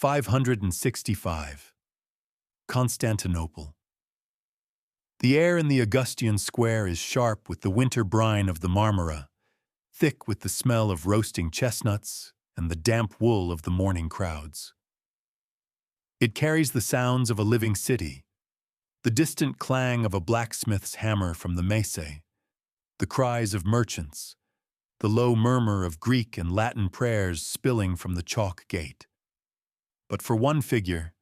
565. Constantinople. The air in the Augustan square is sharp with the winter brine of the Marmara, thick with the smell of roasting chestnuts and the damp wool of the morning crowds. It carries the sounds of a living city, the distant clang of a blacksmith's hammer from the Mese, the cries of merchants, the low murmur of Greek and Latin prayers spilling from the chalk gate. But for one figure,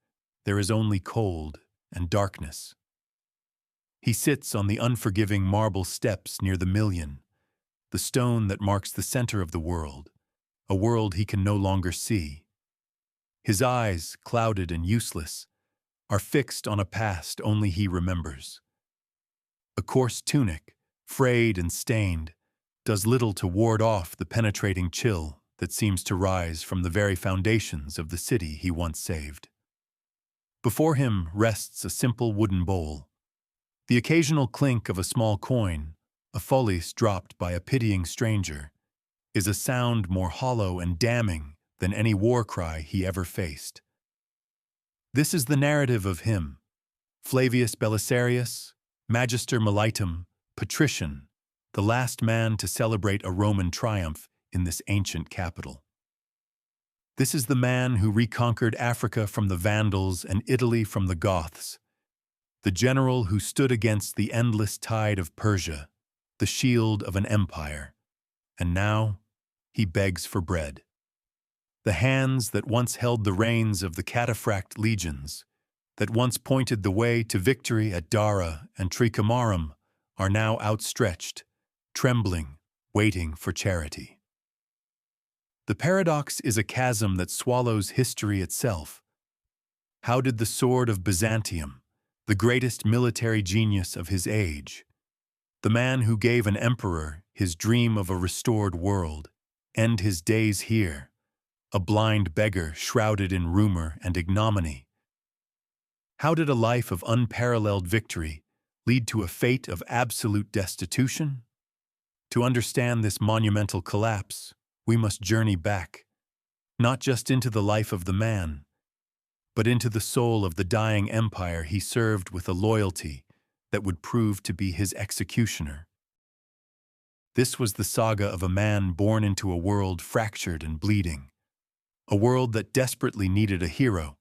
there is only cold and darkness. He sits on the unforgiving marble steps near the Million, the stone that marks the center of the world, a world he can no longer see. His eyes, clouded and useless, are fixed on a past only he remembers. A coarse tunic, frayed and stained, does little to ward off the penetrating chill that seems to rise from the very foundations of the city he once saved. Before him rests a simple wooden bowl. The occasional clink of a small coin, a folies dropped by a pitying stranger, is a sound more hollow and damning than any war cry he ever faced. This is the narrative of him, Flavius Belisarius, Magister Militum, patrician, the last man to celebrate a Roman triumph in this ancient capital. This is the man who reconquered Africa from the Vandals and Italy from the Goths, the general who stood against the endless tide of Persia, the shield of an empire, and now he begs for bread. The hands that once held the reins of the cataphract legions, that once pointed the way to victory at Dara and Tricamarum, are now outstretched, trembling, waiting for charity. The paradox is a chasm that swallows history itself. How did the sword of Byzantium, the greatest military genius of his age, the man who gave an emperor his dream of a restored world, end his days here, a blind beggar shrouded in rumor and ignominy? How did a life of unparalleled victory lead to a fate of absolute destitution? To understand this monumental collapse, we must journey back, not just into the life of the man, but into the soul of the dying empire he served with a loyalty that would prove to be his executioner. This was the saga of a man born into a world fractured and bleeding, a world that desperately needed a hero,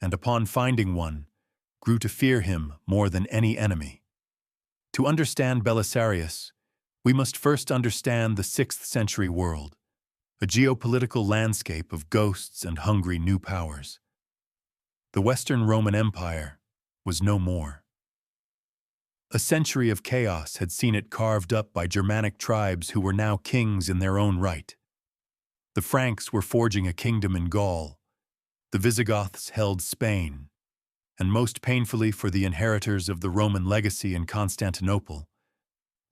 and upon finding one, grew to fear him more than any enemy. To understand Belisarius, we must first understand the 6th century world, a geopolitical landscape of ghosts and hungry new powers. The Western Roman Empire was no more. A century of chaos had seen it carved up by Germanic tribes who were now kings in their own right. The Franks were forging a kingdom in Gaul, the Visigoths held Spain, and most painfully for the inheritors of the Roman legacy in Constantinople,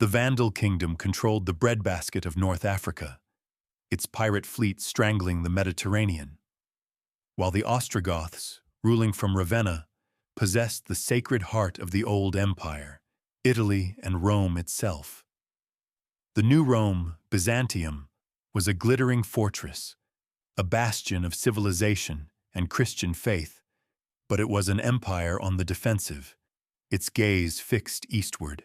the Vandal kingdom controlled the breadbasket of North Africa, its pirate fleet strangling the Mediterranean, while the Ostrogoths, ruling from Ravenna, possessed the sacred heart of the old empire, Italy and Rome itself. The new Rome, Byzantium, was a glittering fortress, a bastion of civilization and Christian faith, but it was an empire on the defensive, its gaze fixed eastward.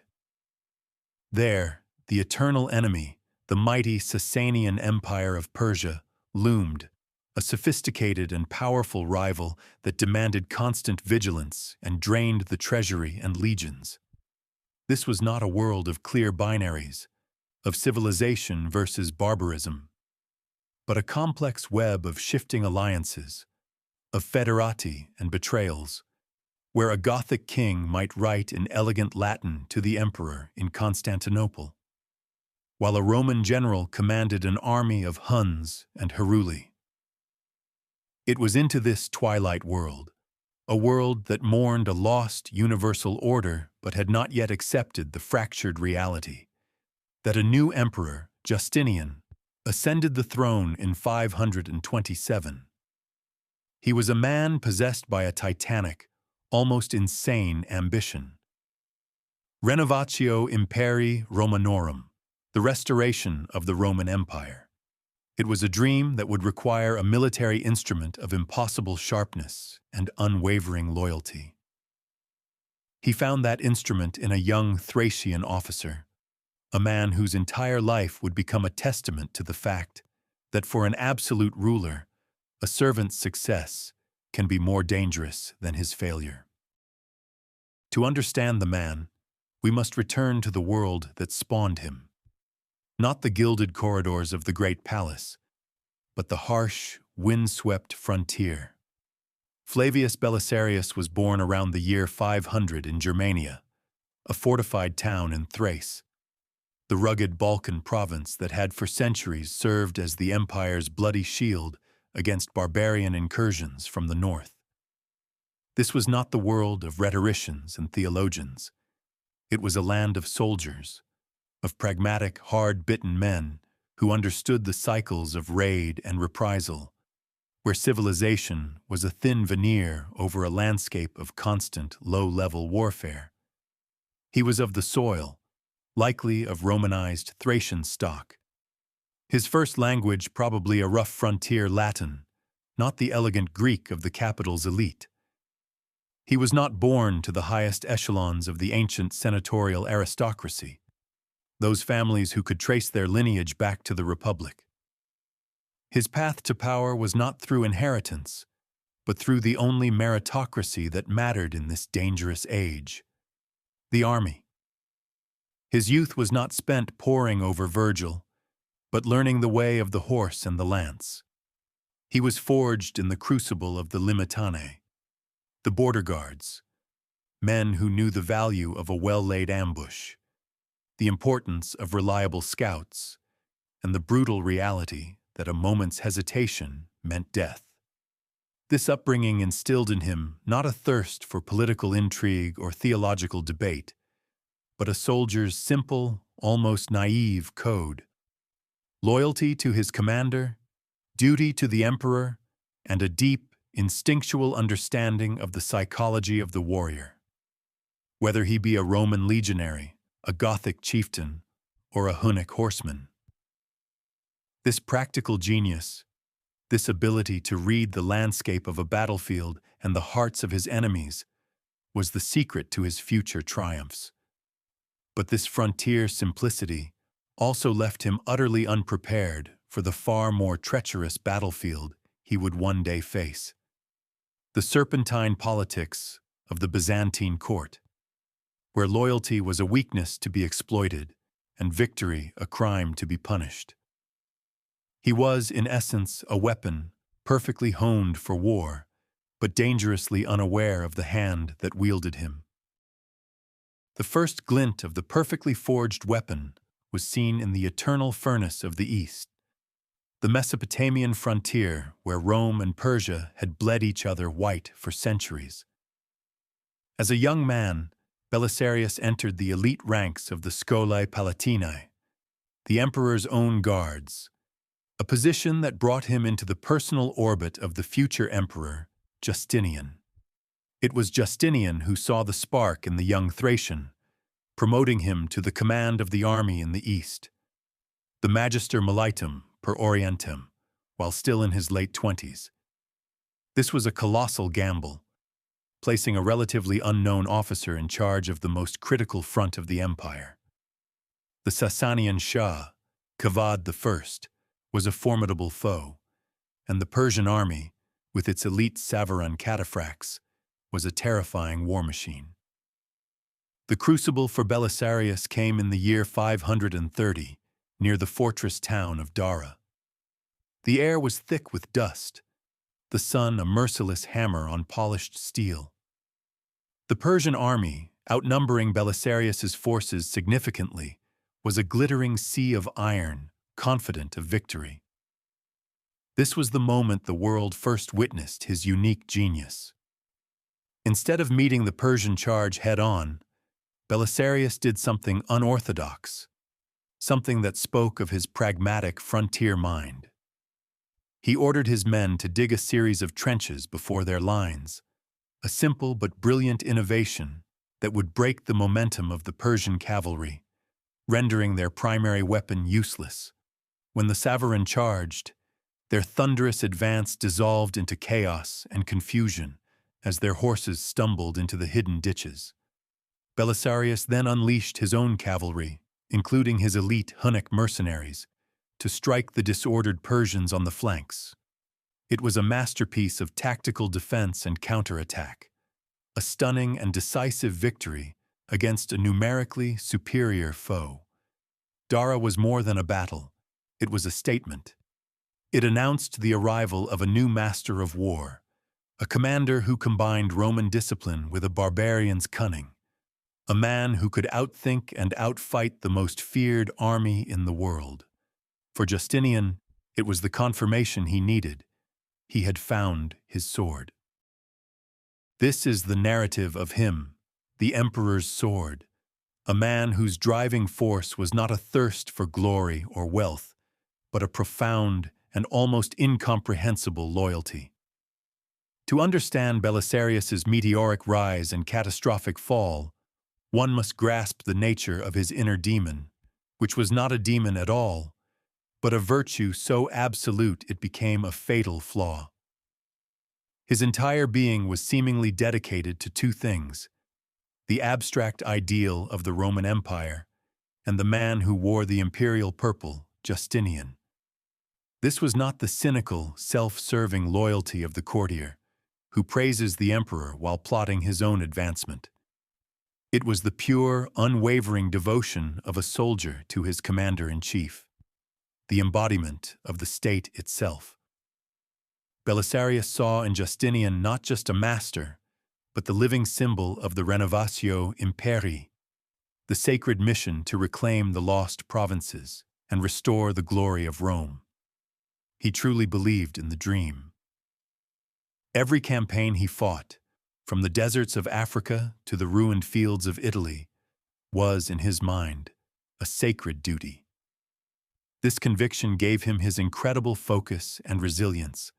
There, the eternal enemy, the mighty Sasanian Empire of Persia, loomed, a sophisticated and powerful rival that demanded constant vigilance and drained the treasury and legions. This was not a world of clear binaries, of civilization versus barbarism, but a complex web of shifting alliances, of federati and betrayals, where a Gothic king might write in elegant Latin to the emperor in Constantinople, while a Roman general commanded an army of Huns and Heruli. It was into this twilight world, a world that mourned a lost universal order but had not yet accepted the fractured reality, that a new emperor, Justinian, ascended the throne in 527. He was a man possessed by a titanic, almost insane ambition. Renovatio Imperii Romanorum, the restoration of the Roman Empire. It was a dream that would require a military instrument of impossible sharpness and unwavering loyalty. He found that instrument in a young Thracian officer, a man whose entire life would become a testament to the fact that for an absolute ruler, a servant's success can be more dangerous than his failure. To understand the man, we must return to the world that spawned him. Not the gilded corridors of the great palace, but the harsh, wind-swept frontier. Flavius Belisarius was born around the year 500 in Germania, a fortified town in Thrace, the rugged Balkan province that had for centuries served as the empire's bloody shield against barbarian incursions from the north. This was not the world of rhetoricians and theologians. It was a land of soldiers, of pragmatic, hard-bitten men who understood the cycles of raid and reprisal, where civilization was a thin veneer over a landscape of constant, low-level warfare. He was of the soil, likely of Romanized Thracian stock. His first language probably a rough frontier Latin, not the elegant Greek of the capital's elite. He was not born to the highest echelons of the ancient senatorial aristocracy, those families who could trace their lineage back to the Republic. His path to power was not through inheritance, but through the only meritocracy that mattered in this dangerous age: the army. His youth was not spent poring over Virgil, but learning the way of the horse and the lance. He was forged in the crucible of the limitanae, the border guards, men who knew the value of a well-laid ambush, the importance of reliable scouts, and the brutal reality that a moment's hesitation meant death. This upbringing instilled in him not a thirst for political intrigue or theological debate, but a soldier's simple, almost naive code: loyalty to his commander, duty to the emperor, and a deep, instinctual understanding of the psychology of the warrior. Whether he be a Roman legionary, a Gothic chieftain, or a Hunnic horseman. This practical genius, this ability to read the landscape of a battlefield and the hearts of his enemies, was the secret to his future triumphs. But this frontier simplicity also left him utterly unprepared for the far more treacherous battlefield he would one day face: the serpentine politics of the Byzantine court, where loyalty was a weakness to be exploited and victory a crime to be punished. He was, in essence, a weapon perfectly honed for war, but dangerously unaware of the hand that wielded him. The first glint of the perfectly forged weapon was seen in the eternal furnace of the East, the Mesopotamian frontier where Rome and Persia had bled each other white for centuries. As a young man, Belisarius entered the elite ranks of the Scholae Palatinae, the emperor's own guards, a position that brought him into the personal orbit of the future emperor, Justinian. It was Justinian who saw the spark in the young Thracian, promoting him to the command of the army in the east, the Magister Militum per Orientem, while still in his late 20s. This was a colossal gamble, placing a relatively unknown officer in charge of the most critical front of the empire. The Sasanian Shah, Kavad I, was a formidable foe, and the Persian army, with its elite Savaran cataphracts, was a terrifying war machine. The crucible for Belisarius came in the year 530, near the fortress town of Dara. The air was thick with dust, the sun a merciless hammer on polished steel. The Persian army, outnumbering Belisarius's forces significantly, was a glittering sea of iron, confident of victory. This was the moment the world first witnessed his unique genius. Instead of meeting the Persian charge head-on, Belisarius did something unorthodox, something that spoke of his pragmatic frontier mind. He ordered his men to dig a series of trenches before their lines, a simple but brilliant innovation that would break the momentum of the Persian cavalry, rendering their primary weapon useless, When the Savarin charged, their thunderous advance dissolved into chaos and confusion as their horses stumbled into the hidden ditches. Belisarius then unleashed his own cavalry, including his elite Hunnic mercenaries, to strike the disordered Persians on the flanks. It was a masterpiece of tactical defense and counterattack, a stunning and decisive victory against a numerically superior foe. Dara was more than a battle, it was a statement. It announced the arrival of a new master of war, a commander who combined Roman discipline with a barbarian's cunning, a man who could outthink and outfight the most feared army in the world. For Justinian, it was the confirmation he needed. He had found his sword. This is the narrative of him, the emperor's sword, a man whose driving force was not a thirst for glory or wealth, but a profound and almost incomprehensible loyalty. To understand Belisarius's meteoric rise and catastrophic fall, one must grasp the nature of his inner demon, which was not a demon at all, but a virtue so absolute it became a fatal flaw. His entire being was seemingly dedicated to two things: the abstract ideal of the Roman Empire and the man who wore the imperial purple, Justinian. This was not the cynical, self-serving loyalty of the courtier, who praises the emperor while plotting his own advancement. It was the pure, unwavering devotion of a soldier to his commander-in-chief, the embodiment of the state itself. Belisarius saw in Justinian not just a master, but the living symbol of the Renovatio Imperii, the sacred mission to reclaim the lost provinces and restore the glory of Rome. He truly believed in the dream. Every campaign he fought, from the deserts of Africa to the ruined fields of Italy, was, in his mind, a sacred duty. This conviction gave him his incredible focus and resilience,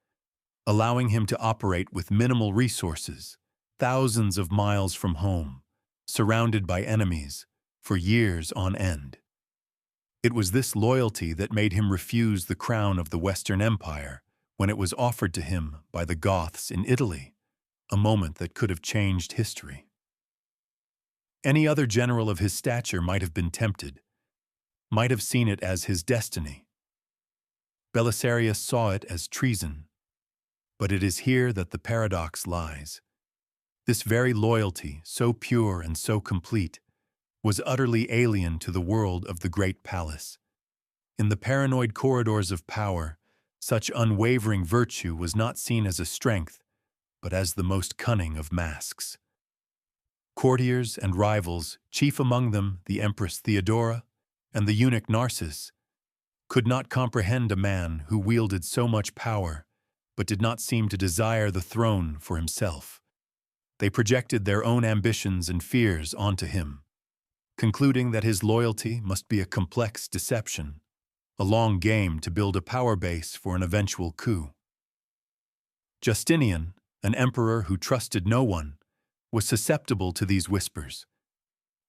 allowing him to operate with minimal resources, thousands of miles from home, surrounded by enemies, for years on end. It was this loyalty that made him refuse the crown of the Western Empire when it was offered to him by the Goths in Italy, a moment that could have changed history. Any other general of his stature might have been tempted, might have seen it as his destiny. Belisarius saw it as treason. But it is here that the paradox lies. This very loyalty, so pure and so complete, was utterly alien to the world of the Great Palace. In the paranoid corridors of power, such unwavering virtue was not seen as a strength, but as the most cunning of masks. Courtiers and rivals, chief among them the Empress Theodora and the eunuch Narcissus, could not comprehend a man who wielded so much power, but did not seem to desire the throne for himself. They projected their own ambitions and fears onto him, concluding that his loyalty must be a complex deception, a long game to build a power base for an eventual coup. Justinian, an emperor who trusted no one, was susceptible to these whispers.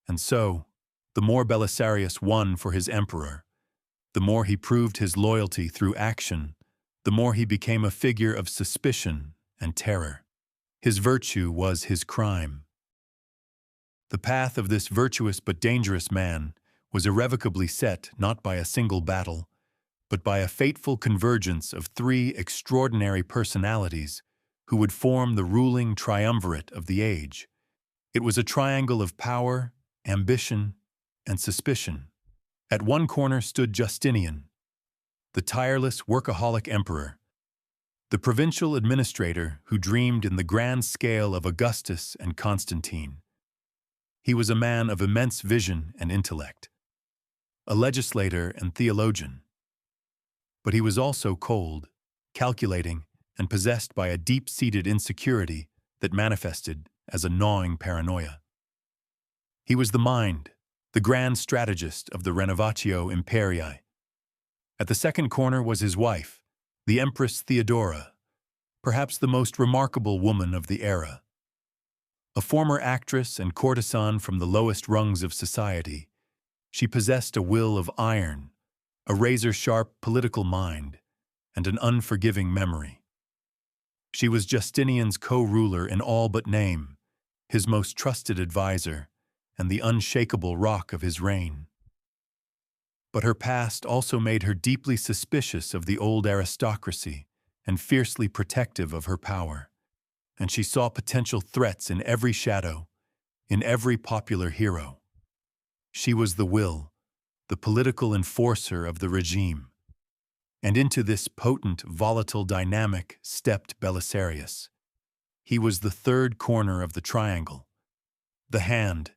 And so, the more Belisarius won for his emperor, the more he proved his loyalty through action, the more he became a figure of suspicion and terror. His virtue was his crime. The path of this virtuous but dangerous man was irrevocably set not by a single battle, but by a fateful convergence of three extraordinary personalities who would form the ruling triumvirate of the age. It was a triangle of power, ambition, and suspicion. At one corner stood Justinian, the tireless workaholic emperor, the provincial administrator who dreamed in the grand scale of Augustus and Constantine. He was a man of immense vision and intellect, a legislator and theologian. But he was also cold, calculating, and possessed by a deep-seated insecurity that manifested as a gnawing paranoia. He was the mind, the grand strategist of the Renovatio Imperii. At the second corner was his wife, the Empress Theodora, perhaps the most remarkable woman of the era. A former actress and courtesan from the lowest rungs of society, she possessed a will of iron, a razor-sharp political mind, and an unforgiving memory. She was Justinian's co-ruler in all but name, his most trusted advisor, and the unshakable rock of his reign. But her past also made her deeply suspicious of the old aristocracy and fiercely protective of her power, and she saw potential threats in every shadow, in every popular hero. She was the will, the political enforcer of the regime. And into this potent, volatile dynamic stepped Belisarius. He was the third corner of the triangle, the hand,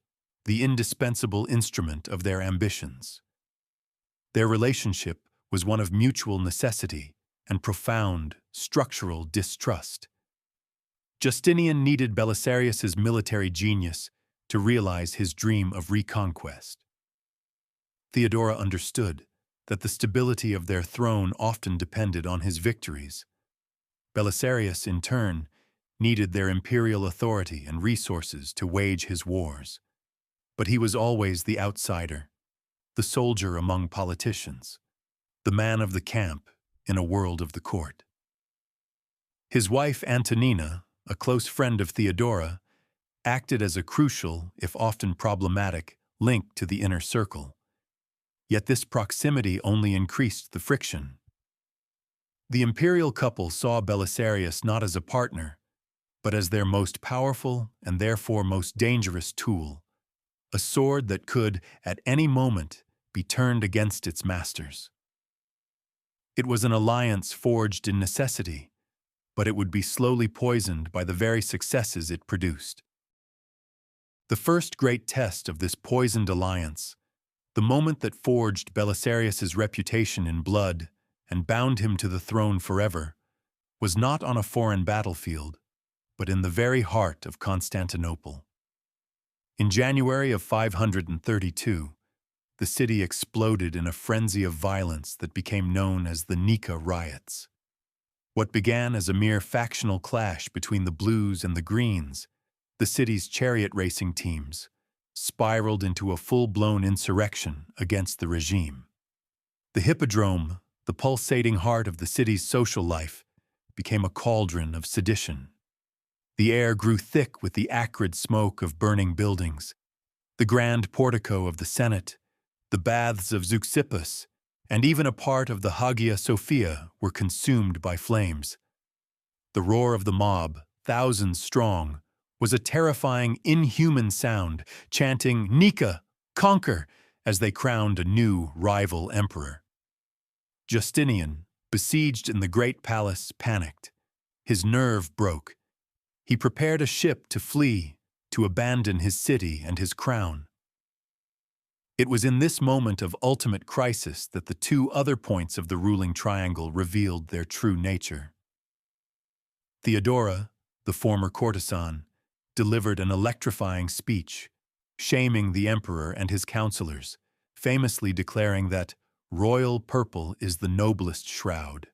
the indispensable instrument of their ambitions. Their relationship was one of mutual necessity and profound, structural distrust. Justinian needed Belisarius's military genius to realize his dream of reconquest. Theodora understood that the stability of their throne often depended on his victories. Belisarius, in turn, needed their imperial authority and resources to wage his wars. But he was always the outsider, the soldier among politicians, the man of the camp in a world of the court. His wife Antonina, a close friend of Theodora, acted as a crucial, if often problematic, link to the inner circle. Yet this proximity only increased the friction. The imperial couple saw Belisarius not as a partner, but as their most powerful and therefore most dangerous tool, a sword that could, at any moment, be turned against its masters. It was an alliance forged in necessity, but it would be slowly poisoned by the very successes it produced. The first great test of this poisoned alliance, the moment that forged Belisarius's reputation in blood and bound him to the throne forever, was not on a foreign battlefield, but in the very heart of Constantinople. In January of 532, the city exploded in a frenzy of violence that became known as the Nika riots. What began as a mere factional clash between the Blues and the Greens, the city's chariot racing teams, spiraled into a full-blown insurrection against the regime. The Hippodrome, the pulsating heart of the city's social life, became a cauldron of sedition. The air grew thick with the acrid smoke of burning buildings. The grand portico of the Senate, the baths of Zeuxippus, and even a part of the Hagia Sophia were consumed by flames. The roar of the mob, thousands strong, was a terrifying, inhuman sound, chanting, "Nika, conquer," as they crowned a new rival emperor. Justinian, besieged in the great palace, panicked. His nerve broke. He prepared a ship to flee, to abandon his city and his crown. It was in this moment of ultimate crisis that the two other points of the ruling triangle revealed their true nature. Theodora, the former courtesan, delivered an electrifying speech, shaming the emperor and his counselors, famously declaring that royal purple is the noblest shroud.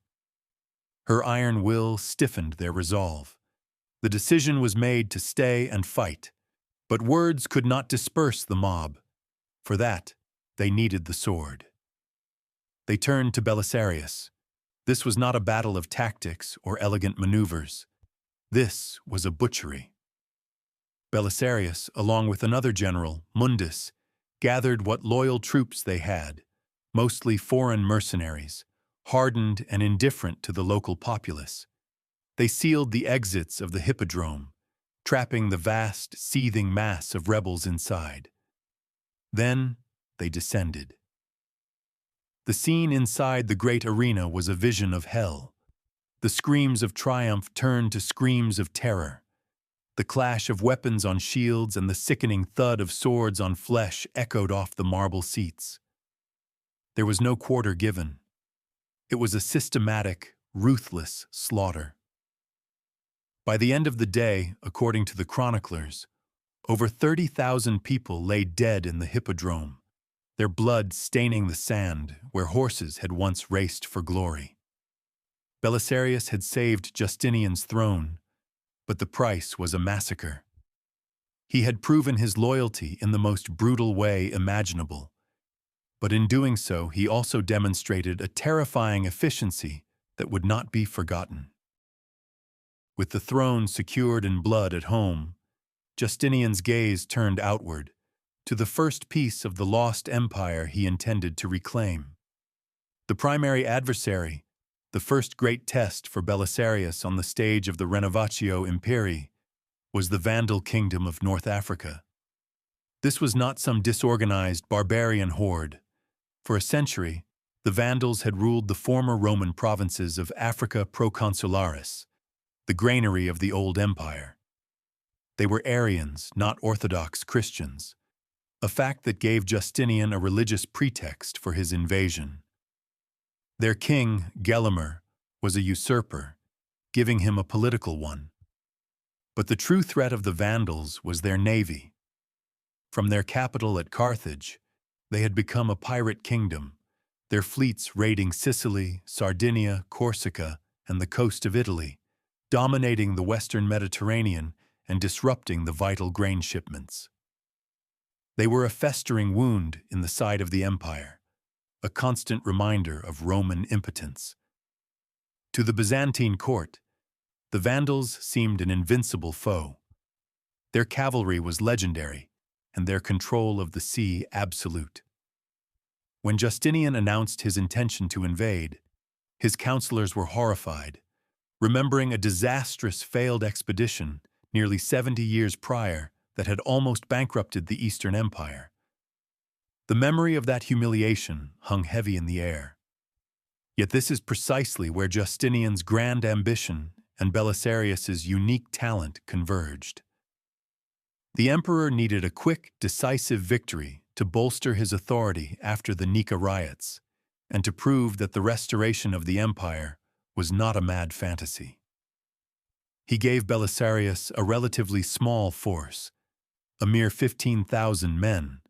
Her iron will stiffened their resolve. The decision was made to stay and fight, but words could not disperse the mob. For that, they needed the sword. They turned to Belisarius. This was not a battle of tactics or elegant maneuvers. This was a butchery. Belisarius, along with another general, Mundus, gathered what loyal troops they had, mostly foreign mercenaries, hardened and indifferent to the local populace. They sealed the exits of the Hippodrome, trapping the vast, seething mass of rebels inside. Then they descended. The scene inside the great arena was a vision of hell. The screams of triumph turned to screams of terror. The clash of weapons on shields and the sickening thud of swords on flesh echoed off the marble seats. There was no quarter given. It was a systematic, ruthless slaughter. By the end of the day, according to the chroniclers, over 30,000 people lay dead in the Hippodrome, their blood staining the sand where horses had once raced for glory. Belisarius had saved Justinian's throne, but the price was a massacre. He had proven his loyalty in the most brutal way imaginable. But in doing so, he also demonstrated a terrifying efficiency that would not be forgotten. With the throne secured in blood at home, Justinian's gaze turned outward, to the first piece of the lost empire he intended to reclaim. The primary adversary, the first great test for Belisarius on the stage of the Renovatio Imperii, was the Vandal kingdom of North Africa. This was not some disorganized barbarian horde. For a century, the Vandals had ruled the former Roman provinces of Africa Proconsularis, the granary of the old empire. They were Arians, not Orthodox Christians, a fact that gave Justinian a religious pretext for his invasion. Their king, Gelimer, was a usurper, giving him a political one. But the true threat of the Vandals was their navy. From their capital at Carthage, they had become a pirate kingdom, their fleets raiding Sicily, Sardinia, Corsica, and the coast of Italy, dominating the western Mediterranean and disrupting the vital grain shipments. They were a festering wound in the side of the empire, a constant reminder of Roman impotence. To the Byzantine court, the Vandals seemed an invincible foe. Their cavalry was legendary, and their control of the sea absolute. When Justinian announced his intention to invade, his counselors were horrified, remembering a disastrous failed expedition nearly 70 years prior that had almost bankrupted the Eastern Empire. The memory of that humiliation hung heavy in the air. Yet this is precisely where Justinian's grand ambition and Belisarius's unique talent converged. The emperor needed a quick, decisive victory to bolster his authority after the Nika riots, and to prove that the restoration of the empire was not a mad fantasy. He gave Belisarius a relatively small force, a mere 15,000 men,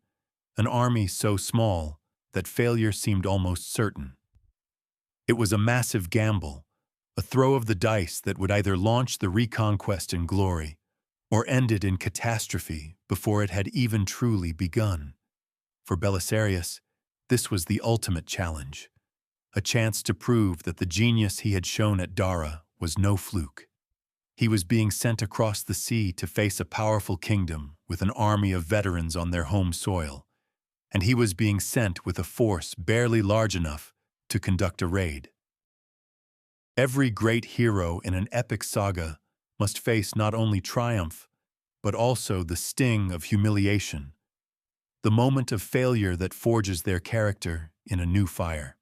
an army so small that failure seemed almost certain. It was a massive gamble, a throw of the dice that would either launch the reconquest in glory or end it in catastrophe before it had even truly begun. For Belisarius, this was the ultimate challenge, a chance to prove that the genius he had shown at Dara was no fluke. He was being sent across the sea to face a powerful kingdom with an army of veterans on their home soil, and he was being sent with a force barely large enough to conduct a raid. Every great hero in an epic saga must face not only triumph, but also the sting of humiliation, the moment of failure that forges their character in a new fire.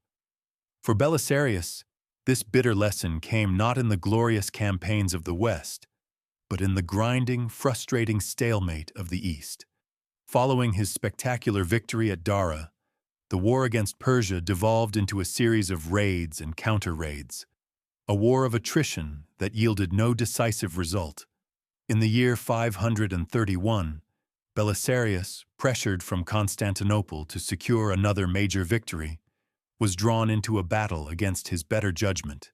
For Belisarius, this bitter lesson came not in the glorious campaigns of the West, but in the grinding, frustrating stalemate of the East. Following his spectacular victory at Dara, the war against Persia devolved into a series of raids and counter-raids, a war of attrition that yielded no decisive result. In the year 531, Belisarius, pressured from Constantinople to secure another major victory, was drawn into a battle against his better judgment.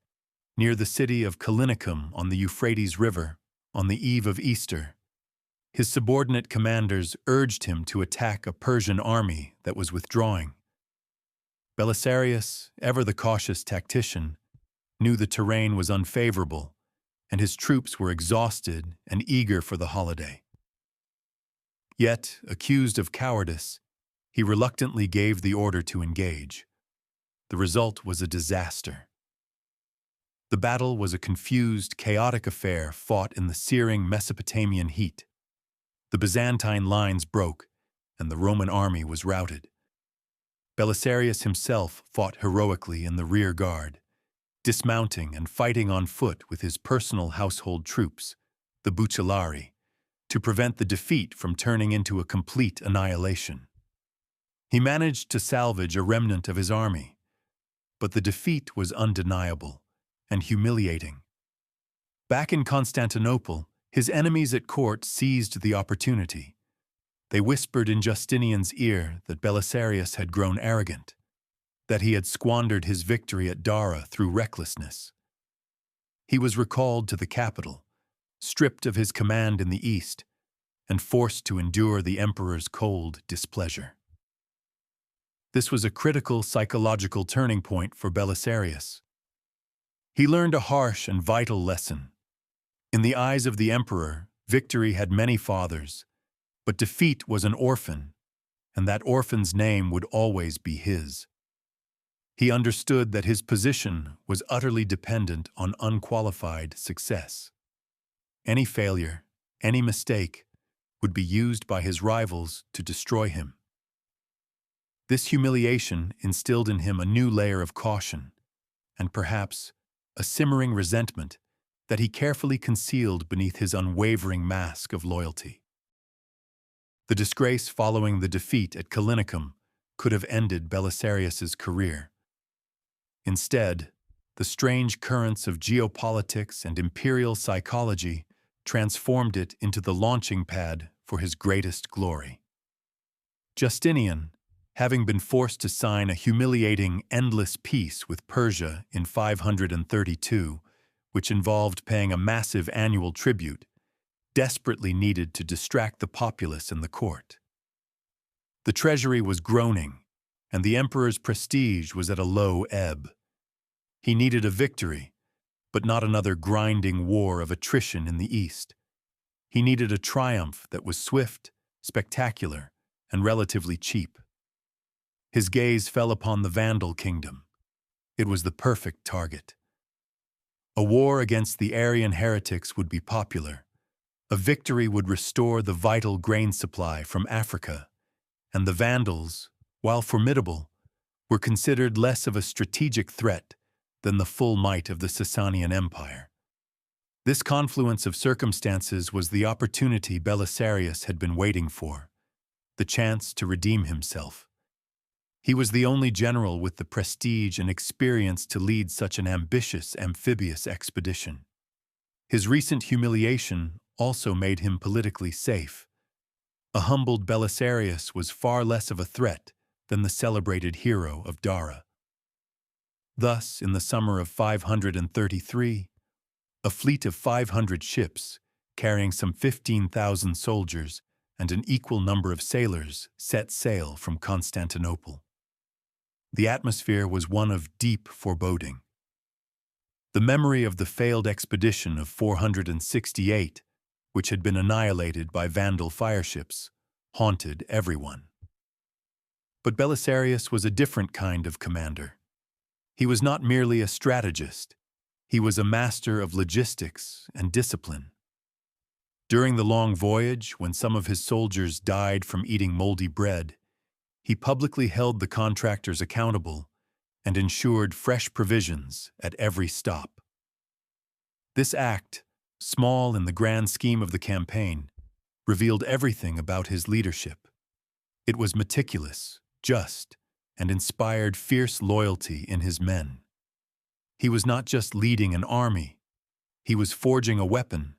Near the city of Callinicum on the Euphrates River, on the eve of Easter, his subordinate commanders urged him to attack a Persian army that was withdrawing. Belisarius, ever the cautious tactician, knew the terrain was unfavorable, and his troops were exhausted and eager for the holiday. Yet, accused of cowardice, he reluctantly gave the order to engage. The result was a disaster. The battle was a confused, chaotic affair fought in the searing Mesopotamian heat. The Byzantine lines broke, and the Roman army was routed. Belisarius himself fought heroically in the rear guard, dismounting and fighting on foot with his personal household troops, the Bucellari, to prevent the defeat from turning into a complete annihilation. He managed to salvage a remnant of his army, but the defeat was undeniable and humiliating. Back in Constantinople, his enemies at court seized the opportunity. They whispered in Justinian's ear that Belisarius had grown arrogant, that he had squandered his victory at Dara through recklessness. He was recalled to the capital, stripped of his command in the east, and forced to endure the emperor's cold displeasure. This was a critical psychological turning point for Belisarius. He learned a harsh and vital lesson. In the eyes of the emperor, victory had many fathers, but defeat was an orphan, and that orphan's name would always be his. He understood that his position was utterly dependent on unqualified success. Any failure, any mistake, would be used by his rivals to destroy him. This humiliation instilled in him a new layer of caution, and perhaps a simmering resentment that he carefully concealed beneath his unwavering mask of loyalty. The disgrace following the defeat at Callinicum could have ended Belisarius's career. Instead, the strange currents of geopolitics and imperial psychology transformed it into the launching pad for his greatest glory. Justinian, having been forced to sign a humiliating, endless peace with Persia in 532, which involved paying a massive annual tribute, desperately needed to distract the populace and the court. The treasury was groaning, and the emperor's prestige was at a low ebb. He needed a victory, but not another grinding war of attrition in the east. He needed a triumph that was swift, spectacular, and relatively cheap. His gaze fell upon the Vandal kingdom. It was the perfect target. A war against the Arian heretics would be popular. A victory would restore the vital grain supply from Africa, and the Vandals, while formidable, were considered less of a strategic threat than the full might of the Sasanian Empire. This confluence of circumstances was the opportunity Belisarius had been waiting for, the chance to redeem himself. He was the only general with the prestige and experience to lead such an ambitious amphibious expedition. His recent humiliation also made him politically safe. A humbled Belisarius was far less of a threat than the celebrated hero of Dara. Thus, in the summer of 533, a fleet of 500 ships, carrying some 15,000 soldiers and an equal number of sailors, set sail from Constantinople. The atmosphere was one of deep foreboding. The memory of the failed expedition of 468, which had been annihilated by Vandal fireships, haunted everyone. But Belisarius was a different kind of commander. He was not merely a strategist. He was a master of logistics and discipline. During the long voyage, when some of his soldiers died from eating moldy bread, he publicly held the contractors accountable and ensured fresh provisions at every stop. This act, small in the grand scheme of the campaign, revealed everything about his leadership. It was meticulous, just, and inspired fierce loyalty in his men. He was not just leading an army, he was forging a weapon,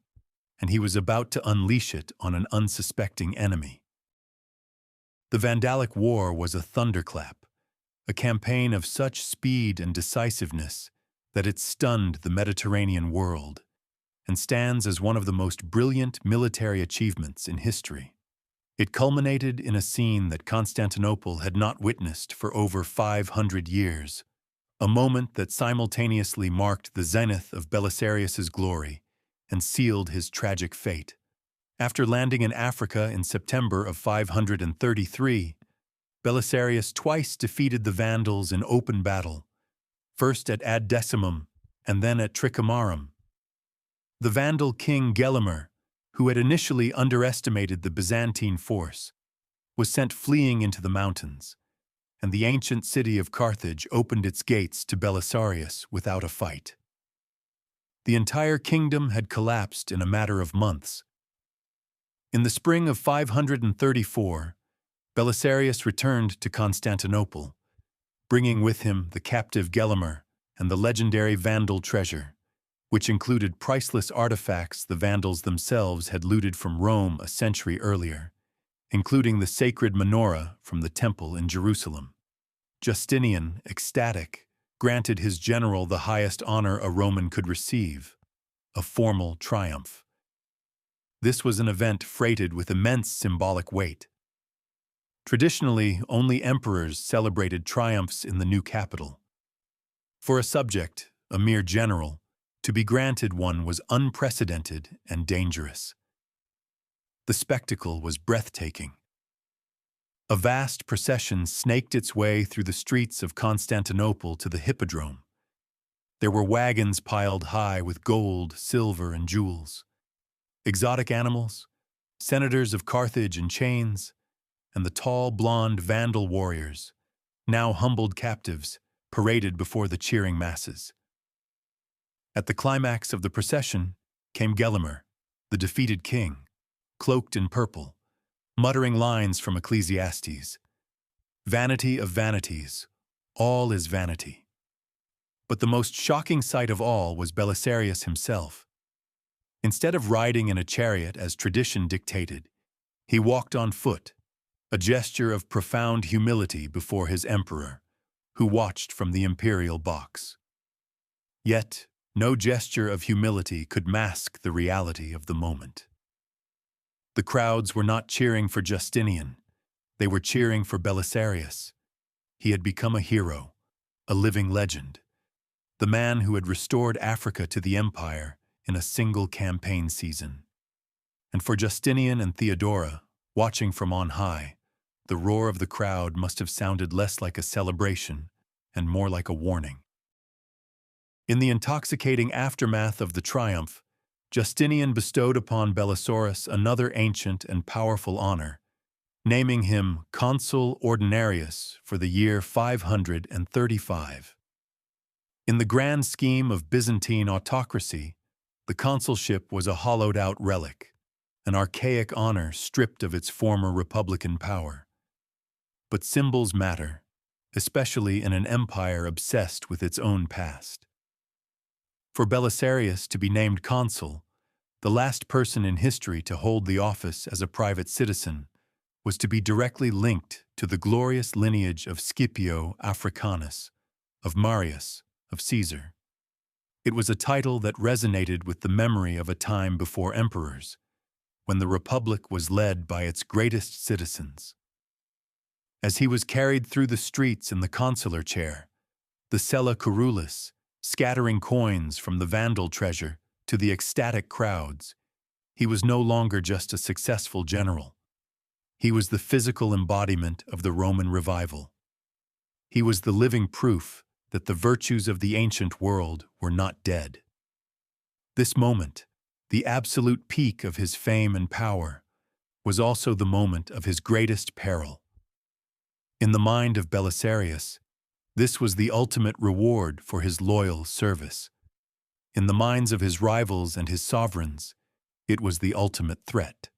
and he was about to unleash it on an unsuspecting enemy. The Vandalic War was a thunderclap, a campaign of such speed and decisiveness that it stunned the Mediterranean world and stands as one of the most brilliant military achievements in history. It culminated in a scene that Constantinople had not witnessed for over 500 years, a moment that simultaneously marked the zenith of Belisarius's glory and sealed his tragic fate. After landing in Africa in September of 533, Belisarius twice defeated the Vandals in open battle, first at Ad Decimum and then at Tricomarum. The Vandal king Gelimer, who had initially underestimated the Byzantine force, was sent fleeing into the mountains, and the ancient city of Carthage opened its gates to Belisarius without a fight. The entire kingdom had collapsed in a matter of months. In the spring of 534, Belisarius returned to Constantinople, bringing with him the captive Gelimer and the legendary Vandal treasure, which included priceless artifacts the Vandals themselves had looted from Rome a century earlier, including the sacred menorah from the temple in Jerusalem. Justinian, ecstatic, granted his general the highest honor a Roman could receive, a formal triumph. This was an event freighted with immense symbolic weight. Traditionally, only emperors celebrated triumphs in the new capital. For a subject, a mere general, to be granted one was unprecedented and dangerous. The spectacle was breathtaking. A vast procession snaked its way through the streets of Constantinople to the Hippodrome. There were wagons piled high with gold, silver, and jewels, exotic animals, senators of Carthage in chains, and the tall, blonde Vandal warriors, now humbled captives, paraded before the cheering masses. At the climax of the procession came Gelimer, the defeated king, cloaked in purple, muttering lines from Ecclesiastes. Vanity of vanities, all is vanity. But the most shocking sight of all was Belisarius himself. Instead of riding in a chariot as tradition dictated, he walked on foot, a gesture of profound humility before his emperor, who watched from the imperial box. Yet, no gesture of humility could mask the reality of the moment. The crowds were not cheering for Justinian, they were cheering for Belisarius. He had become a hero, a living legend, the man who had restored Africa to the empire in a single campaign season. And for Justinian and Theodora, watching from on high, the roar of the crowd must have sounded less like a celebration and more like a warning. In the intoxicating aftermath of the triumph, Justinian bestowed upon Belisarius another ancient and powerful honor, naming him Consul Ordinarius for the year 535. In the grand scheme of Byzantine autocracy, the consulship was a hollowed-out relic, an archaic honor stripped of its former republican power. But symbols matter, especially in an empire obsessed with its own past. For Belisarius to be named consul, the last person in history to hold the office as a private citizen, was to be directly linked to the glorious lineage of Scipio Africanus, of Marius, of Caesar. It was a title that resonated with the memory of a time before emperors, when the Republic was led by its greatest citizens. As he was carried through the streets in the consular chair, the Sella Curulus, scattering coins from the Vandal treasure to the ecstatic crowds, he was no longer just a successful general. He was the physical embodiment of the Roman revival. He was the living proof that the virtues of the ancient world were not dead. This moment, the absolute peak of his fame and power, was also the moment of his greatest peril. In the mind of Belisarius, this was the ultimate reward for his loyal service. In the minds of his rivals and his sovereigns, it was the ultimate threat.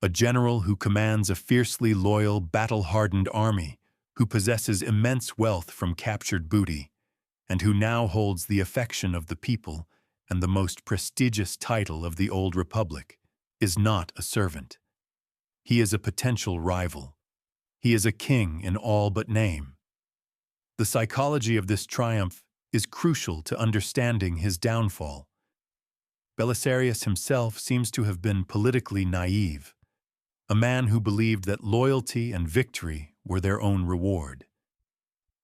A general who commands a fiercely loyal, battle-hardened army, who possesses immense wealth from captured booty, and who now holds the affection of the people and the most prestigious title of the old republic, is not a servant. He is a potential rival. He is a king in all but name. The psychology of this triumph is crucial to understanding his downfall. Belisarius himself seems to have been politically naive, a man who believed that loyalty and victory were their own reward.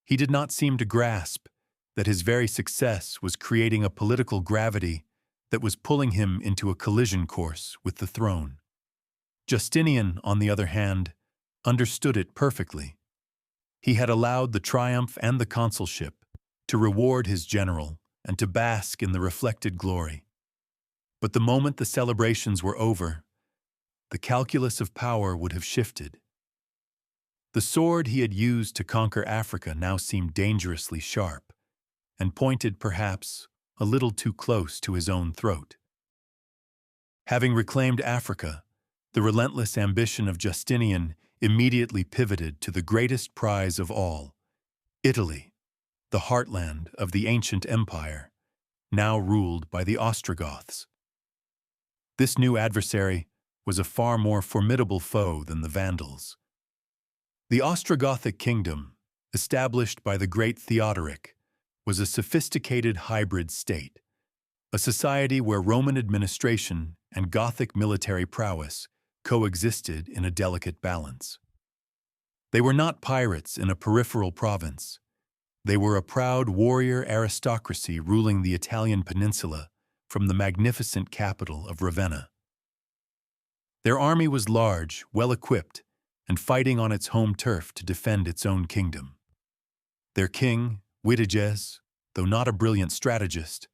He did not seem to grasp that his very success was creating a political gravity that was pulling him into a collision course with the throne. Justinian, on the other hand, understood it perfectly. He had allowed the triumph and the consulship to reward his general and to bask in the reflected glory. But the moment the celebrations were over, the calculus of power would have shifted. The sword he had used to conquer Africa now seemed dangerously sharp, and pointed perhaps a little too close to his own throat. Having reclaimed Africa, the relentless ambition of Justinian immediately pivoted to the greatest prize of all, Italy, the heartland of the ancient empire, now ruled by the Ostrogoths. This new adversary was a far more formidable foe than the Vandals. The Ostrogothic kingdom, established by the great Theodoric, was a sophisticated hybrid state, a society where Roman administration and Gothic military prowess coexisted in a delicate balance. They were not pirates in a peripheral province. They were a proud warrior aristocracy ruling the Italian peninsula from the magnificent capital of Ravenna. Their army was large, well-equipped, and fighting on its home turf to defend its own kingdom. Their king, Witiges, though not a brilliant strategist,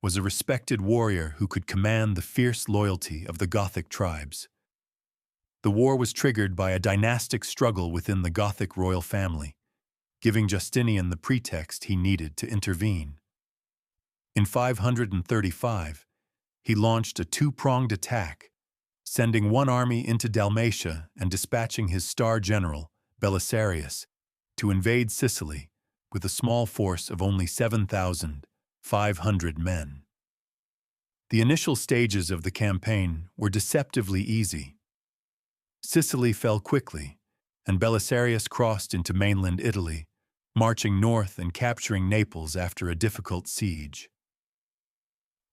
was a respected warrior who could command the fierce loyalty of the Gothic tribes. The war was triggered by a dynastic struggle within the Gothic royal family, giving Justinian the pretext he needed to intervene. In 535, he launched a two-pronged attack, sending one army into Dalmatia and dispatching his star general, Belisarius, to invade Sicily with a small force of only 7,500 men. The initial stages of the campaign were deceptively easy. Sicily fell quickly, and Belisarius crossed into mainland Italy, marching north and capturing Naples after a difficult siege.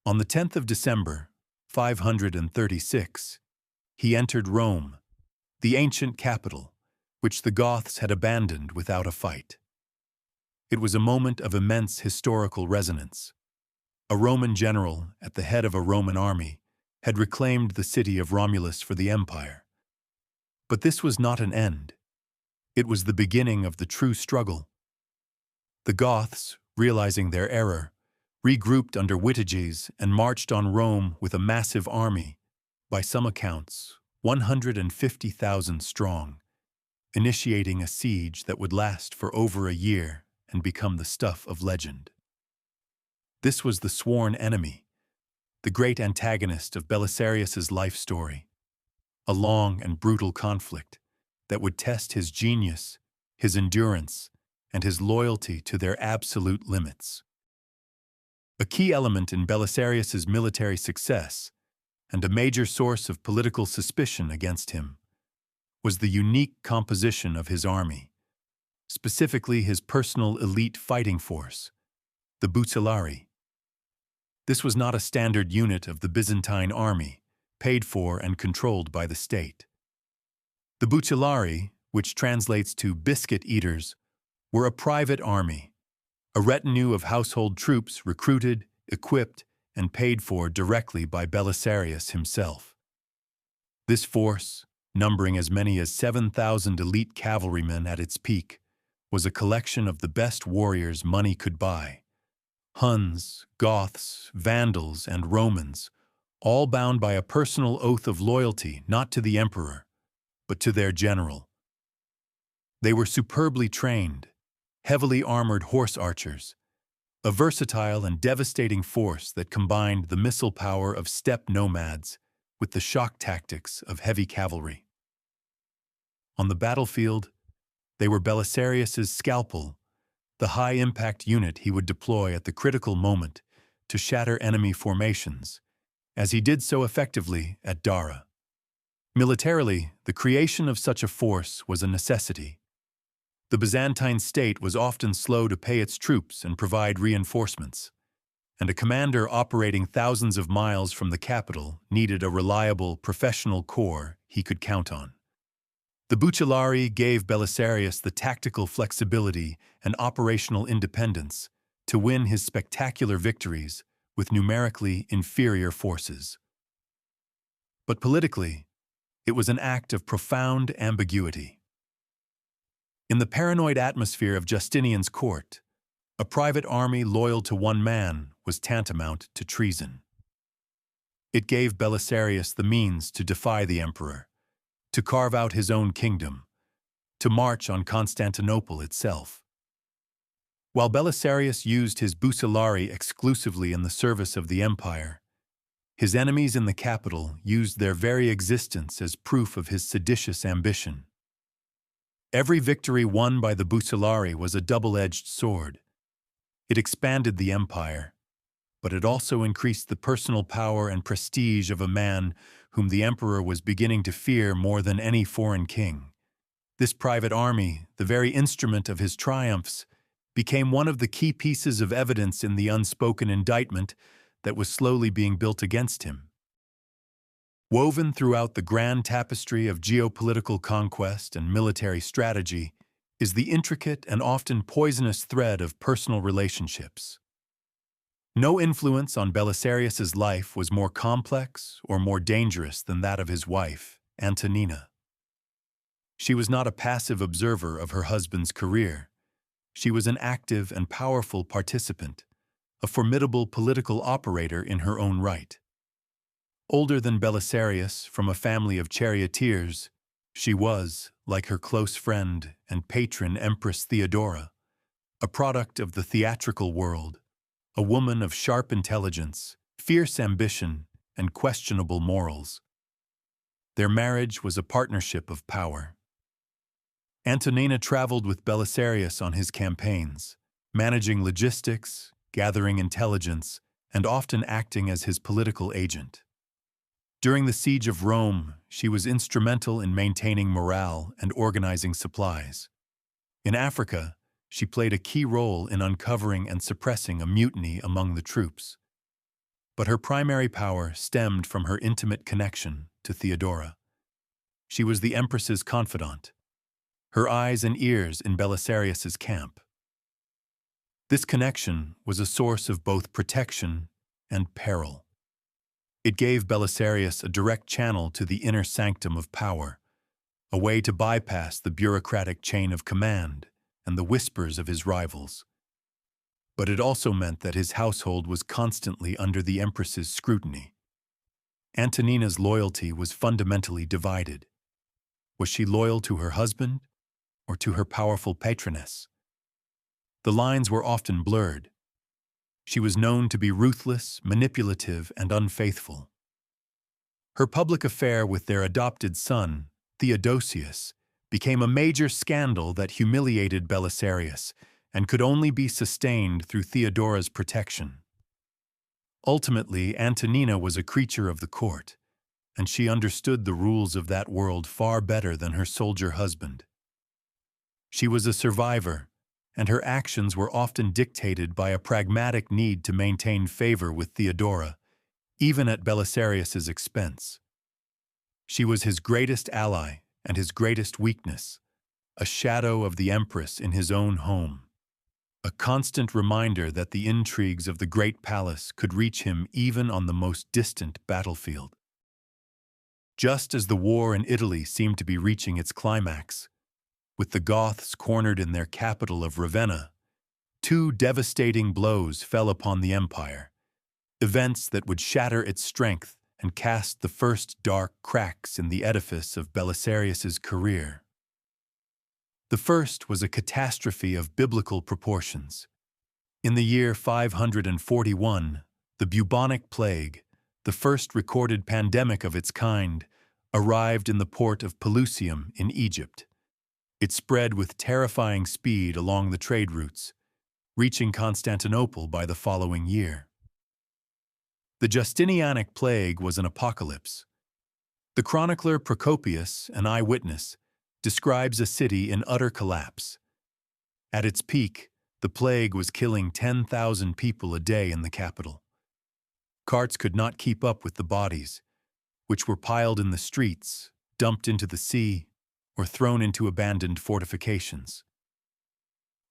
On the 10th of December, 536, he entered Rome, the ancient capital, which the Goths had abandoned without a fight. It was a moment of immense historical resonance. A Roman general, at the head of a Roman army, had reclaimed the city of Romulus for the empire. But this was not an end. It was the beginning of the true struggle. The Goths, realizing their error, regrouped under Witiges and marched on Rome with a massive army, by some accounts, 150,000 strong, initiating a siege that would last for over a year and become the stuff of legend. This was the sworn enemy, the great antagonist of Belisarius's life story, a long and brutal conflict that would test his genius, his endurance, and his loyalty to their absolute limits. A key element in Belisarius's military success, and a major source of political suspicion against him, was the unique composition of his army, specifically his personal elite fighting force, the Butulari. This was not a standard unit of the Byzantine army, paid for and controlled by the state. The Butulari, which translates to biscuit eaters, were a private army, a retinue of household troops recruited, equipped, and paid for directly by Belisarius himself. This force, numbering as many as 7,000 elite cavalrymen at its peak, was a collection of the best warriors money could buy. Huns, Goths, Vandals, and Romans, all bound by a personal oath of loyalty not to the emperor, but to their general. They were superbly trained, heavily armored horse archers, a versatile and devastating force that combined the missile power of steppe nomads with the shock tactics of heavy cavalry. On the battlefield, they were Belisarius's scalpel, the high-impact unit he would deploy at the critical moment to shatter enemy formations, as he did so effectively at Dara. Militarily, the creation of such a force was a necessity. The Byzantine state was often slow to pay its troops and provide reinforcements, and a commander operating thousands of miles from the capital needed a reliable, professional corps he could count on. The Butulari gave Belisarius the tactical flexibility and operational independence to win his spectacular victories with numerically inferior forces. But politically, it was an act of profound ambiguity. In the paranoid atmosphere of Justinian's court, a private army loyal to one man was tantamount to treason. It gave Belisarius the means to defy the emperor, to carve out his own kingdom, to march on Constantinople itself. While Belisarius used his Butulari exclusively in the service of the empire, his enemies in the capital used their very existence as proof of his seditious ambition. Every victory won by the Butulari was a double-edged sword. It expanded the empire, but it also increased the personal power and prestige of a man whom the emperor was beginning to fear more than any foreign king. This private army, the very instrument of his triumphs, became one of the key pieces of evidence in the unspoken indictment that was slowly being built against him. Woven throughout the grand tapestry of geopolitical conquest and military strategy is the intricate and often poisonous thread of personal relationships. No influence on Belisarius's life was more complex or more dangerous than that of his wife, Antonina. She was not a passive observer of her husband's career. She was an active and powerful participant, a formidable political operator in her own right. Older than Belisarius, from a family of charioteers, she was, like her close friend and patron Empress Theodora, a product of the theatrical world, a woman of sharp intelligence, fierce ambition, and questionable morals. Their marriage was a partnership of power. Antonina traveled with Belisarius on his campaigns, managing logistics, gathering intelligence, and often acting as his political agent. During the siege of Rome, she was instrumental in maintaining morale and organizing supplies. In Africa, she played a key role in uncovering and suppressing a mutiny among the troops. But her primary power stemmed from her intimate connection to Theodora. She was the empress's confidant, her eyes and ears in Belisarius's camp. This connection was a source of both protection and peril. It gave Belisarius a direct channel to the inner sanctum of power, a way to bypass the bureaucratic chain of command and the whispers of his rivals. But it also meant that his household was constantly under the empress's scrutiny. Antonina's loyalty was fundamentally divided. Was she loyal to her husband or to her powerful patroness? The lines were often blurred. She was known to be ruthless, manipulative, and unfaithful. Her public affair with their adopted son, Theodosius, became a major scandal that humiliated Belisarius and could only be sustained through Theodora's protection. Ultimately, Antonina was a creature of the court, and she understood the rules of that world far better than her soldier husband. She was a survivor, and her actions were often dictated by a pragmatic need to maintain favor with Theodora, even at Belisarius's expense. She was his greatest ally and his greatest weakness, a shadow of the empress in his own home, a constant reminder that the intrigues of the great palace could reach him even on the most distant battlefield. Just as the war in Italy seemed to be reaching its climax, with the Goths cornered in their capital of Ravenna, two devastating blows fell upon the empire, events that would shatter its strength and cast the first dark cracks in the edifice of Belisarius's career. The first was a catastrophe of biblical proportions. In the year 541, the bubonic plague, the first recorded pandemic of its kind, arrived in the port of Pelusium in Egypt. It spread with terrifying speed along the trade routes, reaching Constantinople by the following year. The Justinianic plague was an apocalypse. The chronicler Procopius, an eyewitness, describes a city in utter collapse. At its peak, the plague was killing 10,000 people a day in the capital. Carts could not keep up with the bodies, which were piled in the streets, dumped into the sea, or thrown into abandoned fortifications.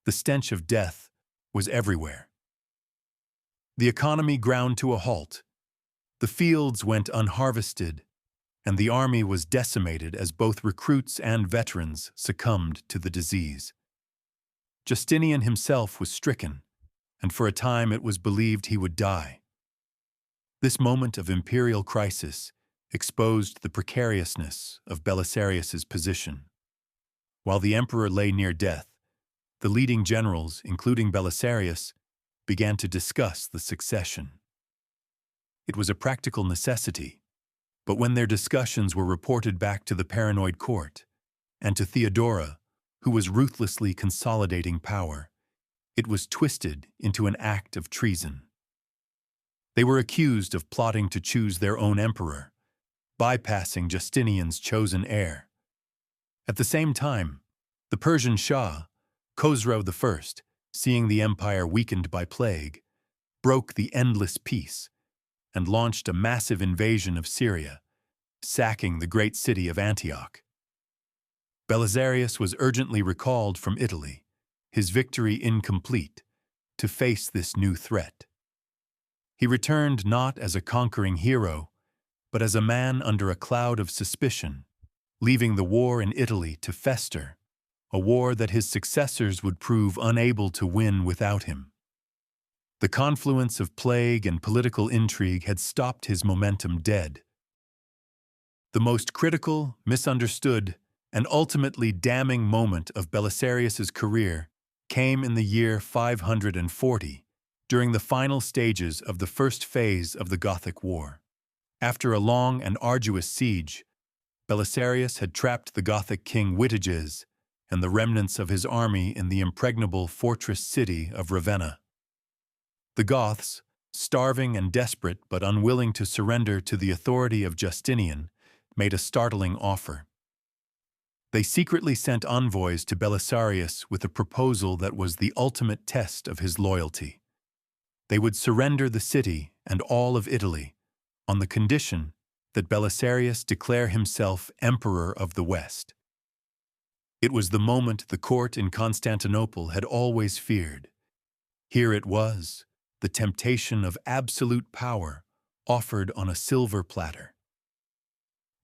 The stench of death was everywhere. The economy ground to a halt. The fields went unharvested, and the army was decimated as both recruits and veterans succumbed to the disease. Justinian himself was stricken, and for a time it was believed he would die. This moment of imperial crisis exposed the precariousness of Belisarius's position. While the emperor lay near death, the leading generals, including Belisarius, began to discuss the succession. It was a practical necessity, but when their discussions were reported back to the paranoid court and to Theodora, who was ruthlessly consolidating power, it was twisted into an act of treason. They were accused of plotting to choose their own emperor, bypassing Justinian's chosen heir. At the same time, the Persian Shah, Khosrow I, seeing the empire weakened by plague, broke the endless peace and launched a massive invasion of Syria, sacking the great city of Antioch. Belisarius was urgently recalled from Italy, his victory incomplete, to face this new threat. He returned not as a conquering hero, but as a man under a cloud of suspicion, leaving the war in Italy to fester, a war that his successors would prove unable to win without him. The confluence of plague and political intrigue had stopped his momentum dead. The most critical, misunderstood, and ultimately damning moment of Belisarius's career came in the year 540, during the final stages of the first phase of the Gothic War. After a long and arduous siege, Belisarius had trapped the Gothic king Witiges and the remnants of his army in the impregnable fortress city of Ravenna. The Goths, starving and desperate but unwilling to surrender to the authority of Justinian, made a startling offer. They secretly sent envoys to Belisarius with a proposal that was the ultimate test of his loyalty. They would surrender the city and all of Italy on the condition that Belisarius declare himself Emperor of the West. It was the moment the court in Constantinople had always feared. Here it was, the temptation of absolute power offered on a silver platter.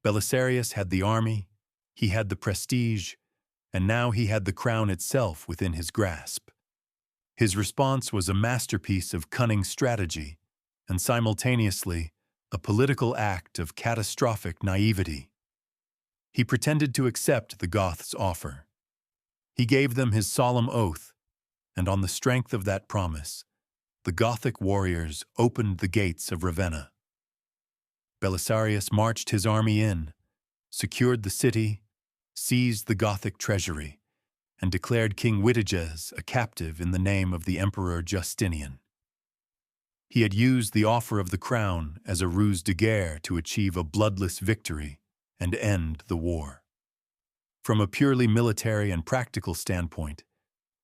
Belisarius had the army, he had the prestige, and now he had the crown itself within his grasp. His response was a masterpiece of cunning strategy, and simultaneously, a political act of catastrophic naivety. He pretended to accept the Goths' offer. He gave them his solemn oath, and on the strength of that promise, the Gothic warriors opened the gates of Ravenna. Belisarius marched his army in, secured the city, seized the Gothic treasury, and declared King Witiges a captive in the name of the Emperor Justinian. He had used the offer of the crown as a ruse de guerre to achieve a bloodless victory and end the war. From a purely military and practical standpoint,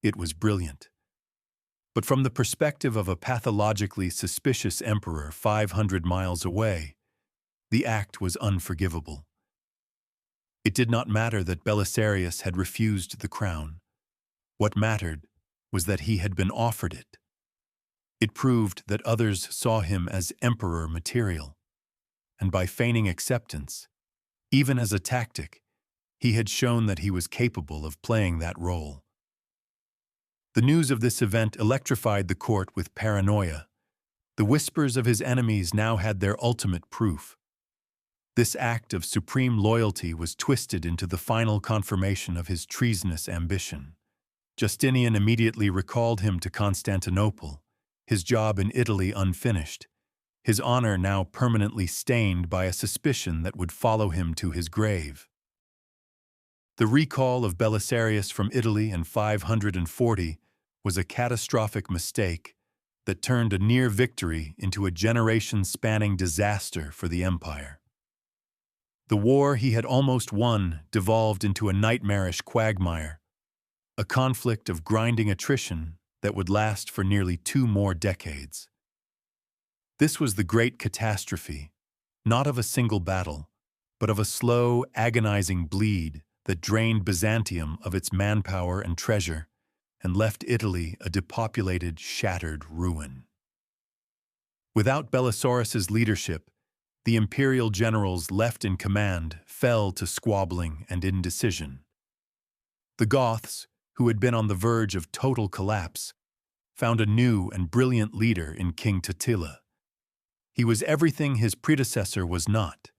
it was brilliant. But from the perspective of a pathologically suspicious emperor 500 miles away, the act was unforgivable. It did not matter that Belisarius had refused the crown. What mattered was that he had been offered it. It proved that others saw him as emperor material, and by feigning acceptance, even as a tactic, he had shown that he was capable of playing that role. The news of this event electrified the court with paranoia. The whispers of his enemies now had their ultimate proof. This act of supreme loyalty was twisted into the final confirmation of his treasonous ambition. Justinian immediately recalled him to Constantinople, his job in Italy unfinished, his honor now permanently stained by a suspicion that would follow him to his grave. The recall of Belisarius from Italy in 540 was a catastrophic mistake that turned a near victory into a generation-spanning disaster for the empire. The war he had almost won devolved into a nightmarish quagmire, a conflict of grinding attrition that would last for nearly 2 more decades. This was the great catastrophe, not of a single battle, but of a slow, agonizing bleed that drained Byzantium of its manpower and treasure and left Italy a depopulated, shattered ruin. Without Belisarius's leadership, the imperial generals left in command fell to squabbling and indecision. The Goths, who had been on the verge of total collapse, found a new and brilliant leader in King Totila. He was everything his predecessor was not: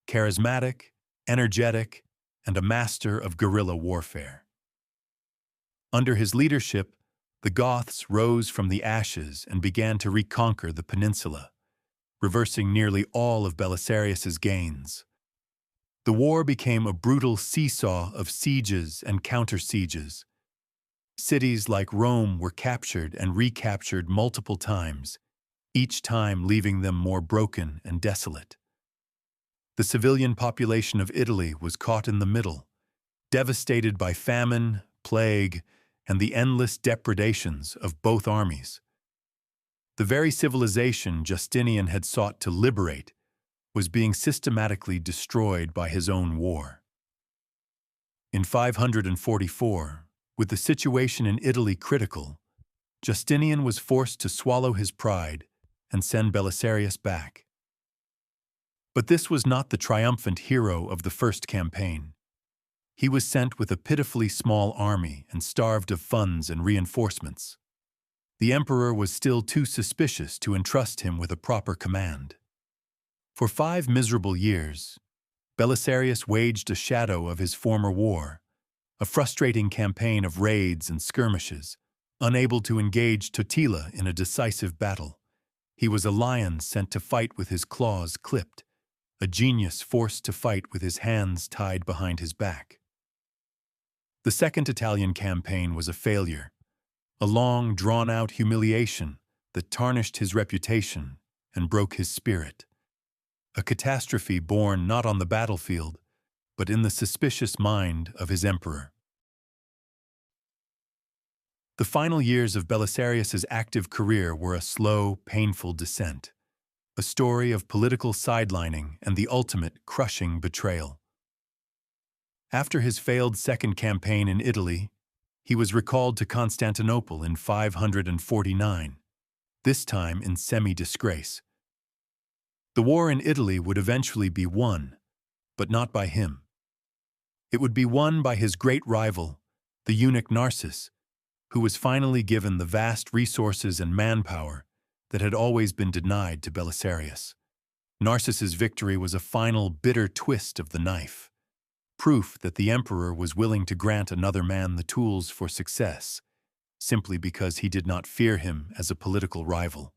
charismatic, energetic, and a master of guerrilla warfare. Under his leadership, the Goths rose from the ashes and began to reconquer the peninsula, reversing nearly all of Belisarius's gains. The war became a brutal seesaw of sieges and counter-sieges. Cities like Rome were captured and recaptured multiple times, each time leaving them more broken and desolate. The civilian population of Italy was caught in the middle, devastated by famine, plague, and the endless depredations of both armies. The very civilization Justinian had sought to liberate was being systematically destroyed by his own war. In 544, with the situation in Italy critical, Justinian was forced to swallow his pride and send Belisarius back. But this was not the triumphant hero of the first campaign. He was sent with a pitifully small army and starved of funds and reinforcements. The emperor was still too suspicious to entrust him with a proper command. For 5 miserable years, Belisarius waged a shadow of his former war, a frustrating campaign of raids and skirmishes, unable to engage Totila in a decisive battle. He was a lion sent to fight with his claws clipped, a genius forced to fight with his hands tied behind his back. The Second Italian campaign was a failure, a long, drawn-out humiliation that tarnished his reputation and broke his spirit. A catastrophe born not on the battlefield, but in the suspicious mind of his emperor. The final years of Belisarius's active career were a slow, painful descent, a story of political sidelining and the ultimate crushing betrayal. After his failed second campaign in Italy, he was recalled to Constantinople in 549, this time in semi-disgrace. The war in Italy would eventually be won, but not by him. It would be won by his great rival, the eunuch Narses, who was finally given the vast resources and manpower that had always been denied to Belisarius. Narses's victory was a final bitter twist of the knife, proof that the emperor was willing to grant another man the tools for success, simply because he did not fear him as a political rival.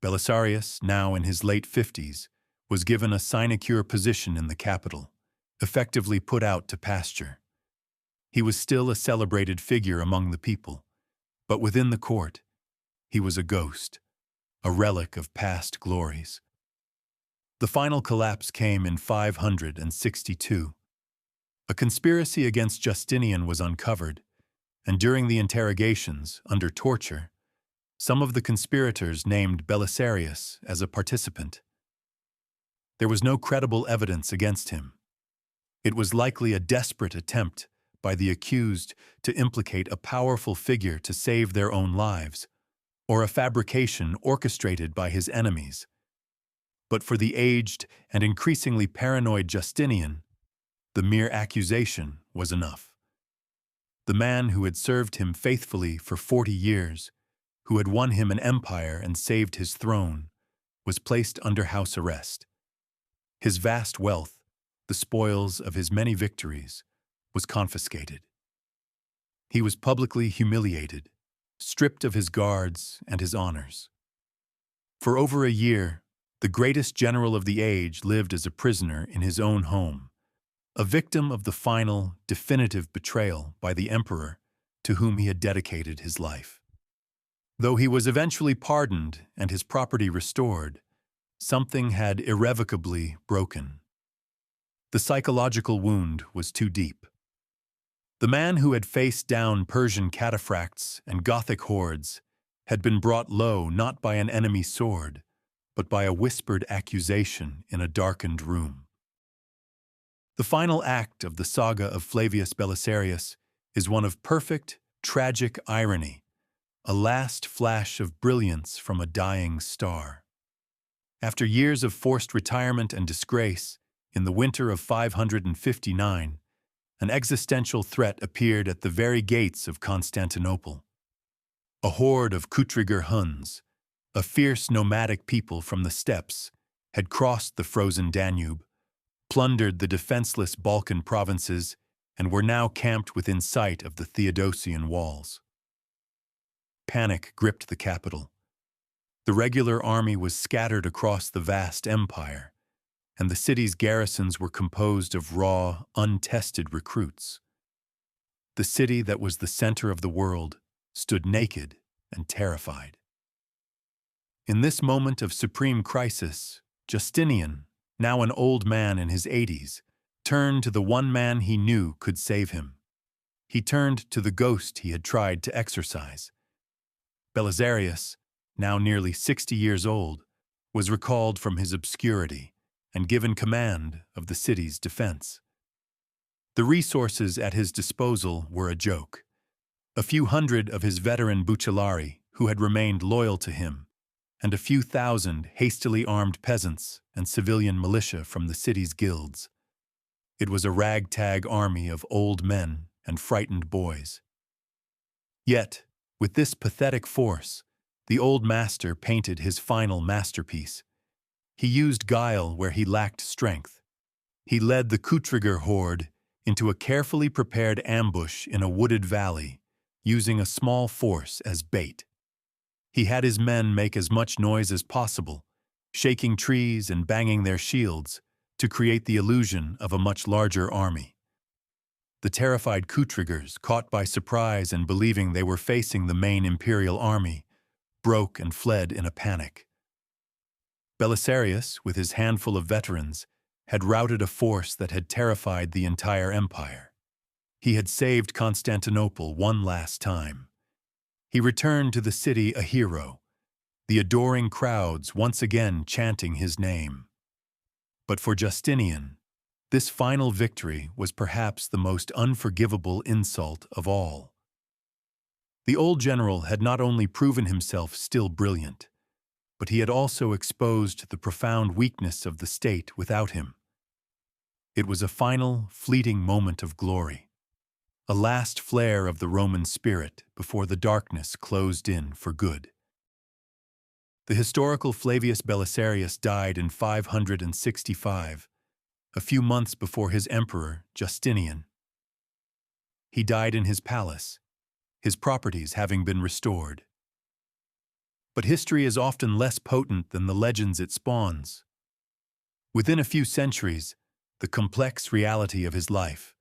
Belisarius, now in his late 50s, was given a sinecure position in the capital, effectively put out to pasture. He was still a celebrated figure among the people, but within the court, he was a ghost, a relic of past glories. The final collapse came in 562. A conspiracy against Justinian was uncovered, and during the interrogations, under torture, some of the conspirators named Belisarius as a participant. There was no credible evidence against him. It was likely a desperate attempt by the accused to implicate a powerful figure to save their own lives, or a fabrication orchestrated by his enemies. But for the aged and increasingly paranoid Justinian, the mere accusation was enough. The man who had served him faithfully for 40 years, who had won him an empire and saved his throne, was placed under house arrest. His vast wealth, the spoils of his many victories, was confiscated. He was publicly humiliated, stripped of his guards and his honors. For over a year, the greatest general of the age lived as a prisoner in his own home, a victim of the final, definitive betrayal by the emperor to whom he had dedicated his life. Though he was eventually pardoned and his property restored, something had irrevocably broken. The psychological wound was too deep. The man who had faced down Persian cataphracts and Gothic hordes had been brought low not by an enemy's sword, but by a whispered accusation in a darkened room. The final act of the saga of Flavius Belisarius is one of perfect, tragic irony, a last flash of brilliance from a dying star. After years of forced retirement and disgrace, in the winter of 559, an existential threat appeared at the very gates of Constantinople. A horde of Kutriger Huns, a fierce nomadic people from the steppes, had crossed the frozen Danube, plundered the defenseless Balkan provinces, and were now camped within sight of the Theodosian walls. Panic gripped the capital. The regular army was scattered across the vast empire, and the city's garrisons were composed of raw, untested recruits. The city that was the center of the world stood naked and terrified. In this moment of supreme crisis, Justinian, now an old man in his 80s, turned to the one man he knew could save him. He turned to the ghost he had tried to exorcise. Belisarius, now nearly 60 years old, was recalled from his obscurity and given command of the city's defense. The resources at his disposal were a joke. A few hundred of his veteran bucellari who had remained loyal to him, and a few thousand hastily armed peasants and civilian militia from the city's guilds. It was a ragtag army of old men and frightened boys. Yet, with this pathetic force, the old master painted his final masterpiece. He used guile where he lacked strength. He led the Kutriger horde into a carefully prepared ambush in a wooded valley, using a small force as bait. He had his men make as much noise as possible, shaking trees and banging their shields to create the illusion of a much larger army. The terrified Kutrigers, caught by surprise and believing they were facing the main imperial army, broke and fled in a panic. Belisarius, with his handful of veterans, had routed a force that had terrified the entire empire. He had saved Constantinople one last time. He returned to the city a hero, the adoring crowds once again chanting his name. But for Justinian, this final victory was perhaps the most unforgivable insult of all. The old general had not only proven himself still brilliant, but he had also exposed the profound weakness of the state without him. It was a final, fleeting moment of glory, a last flare of the Roman spirit before the darkness closed in for good. The historical Flavius Belisarius died in 565, a few months before his emperor, Justinian. He died in his palace, his properties having been restored. But history is often less potent than the legends it spawns. Within a few centuries, the complex reality of his life,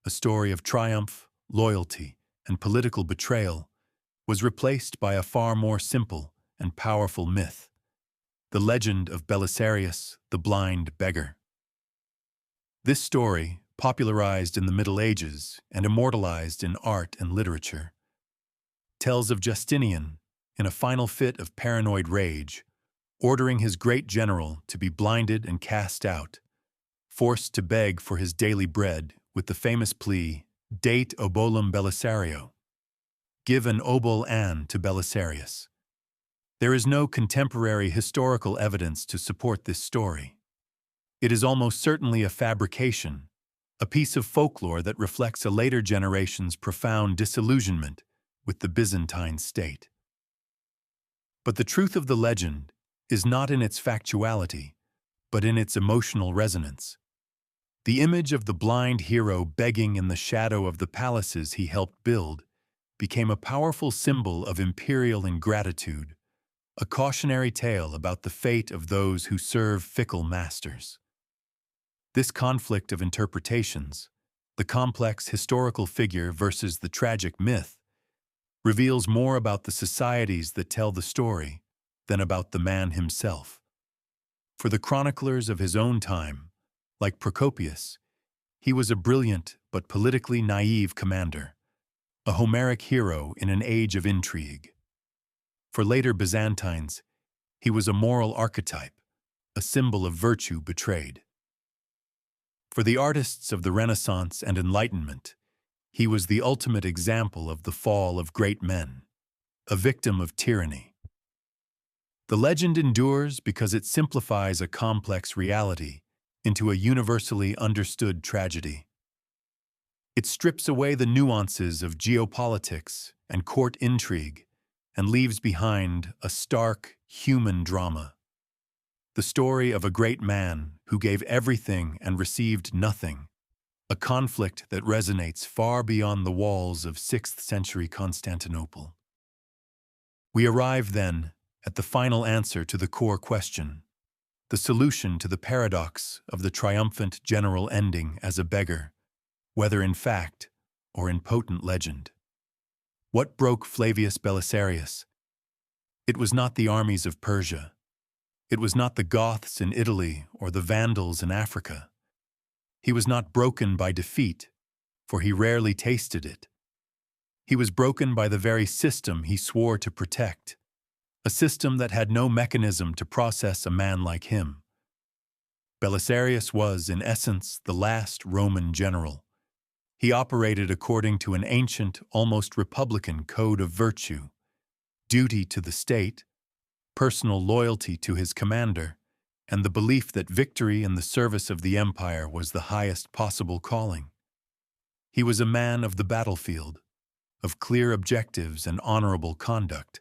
a story of triumph, loyalty, and political betrayal, was replaced by a far more simple and powerful myth, the legend of Belisarius, the blind beggar. This story, popularized in the Middle Ages and immortalized in art and literature, tells of Justinian, in a final fit of paranoid rage, ordering his great general to be blinded and cast out, forced to beg for his daily bread with the famous plea, "Date obolum Belisario," give an obol an to Belisarius. There is no contemporary historical evidence to support this story. It is almost certainly a fabrication, a piece of folklore that reflects a later generation's profound disillusionment with the Byzantine state. But the truth of the legend is not in its factuality, but in its emotional resonance. The image of the blind hero begging in the shadow of the palaces he helped build became a powerful symbol of imperial ingratitude, a cautionary tale about the fate of those who serve fickle masters. This conflict of interpretations, the complex historical figure versus the tragic myth, reveals more about the societies that tell the story than about the man himself. For the chroniclers of his own time, like Procopius, he was a brilliant but politically naive commander, a Homeric hero in an age of intrigue. For later Byzantines, he was a moral archetype, a symbol of virtue betrayed. For the artists of the Renaissance and Enlightenment, he was the ultimate example of the fall of great men, a victim of tyranny. The legend endures because it simplifies a complex reality into a universally understood tragedy. It strips away the nuances of geopolitics and court intrigue and leaves behind a stark, human drama. The story of a great man who gave everything and received nothing, a conflict that resonates far beyond the walls of 6th century Constantinople. We arrive, then, at the final answer to the core question, the solution to the paradox of the triumphant general ending as a beggar, whether in fact or in potent legend. What broke Flavius Belisarius? It was not the armies of Persia. It was not the Goths in Italy or the Vandals in Africa. He was not broken by defeat, for he rarely tasted it. He was broken by the very system he swore to protect, a system that had no mechanism to process a man like him. Belisarius was, in essence, the last Roman general. He operated according to an ancient, almost republican code of virtue: duty to the state, personal loyalty to his commander, and the belief that victory in the service of the empire was the highest possible calling. He was a man of the battlefield, of clear objectives and honorable conduct.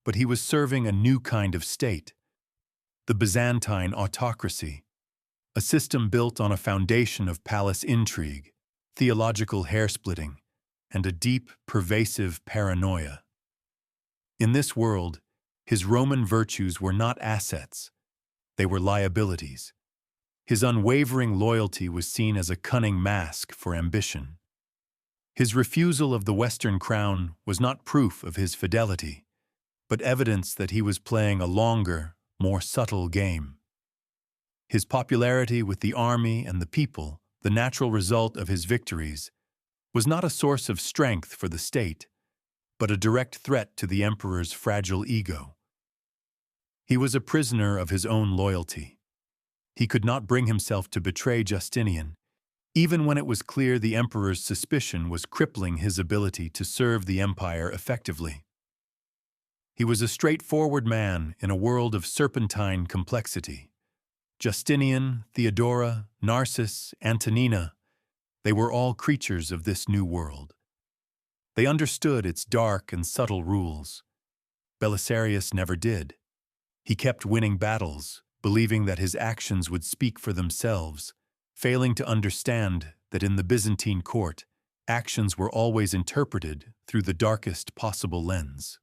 But he was serving a new kind of state, the Byzantine autocracy, a system built on a foundation of palace intrigue, theological hair-splitting, and a deep, pervasive paranoia. In this world, his Roman virtues were not assets, they were liabilities. His unwavering loyalty was seen as a cunning mask for ambition. His refusal of the Western crown was not proof of his fidelity, but evidence that he was playing a longer, more subtle game. His popularity with the army and the people, the natural result of his victories, was not a source of strength for the state, but a direct threat to the emperor's fragile ego. He was a prisoner of his own loyalty. He could not bring himself to betray Justinian, even when it was clear the emperor's suspicion was crippling his ability to serve the empire effectively. He was a straightforward man in a world of serpentine complexity. Justinian, Theodora, Narcissus, Antonina, they were all creatures of this new world. They understood its dark and subtle rules. Belisarius never did. He kept winning battles, believing that his actions would speak for themselves, failing to understand that in the Byzantine court, actions were always interpreted through the darkest possible lens.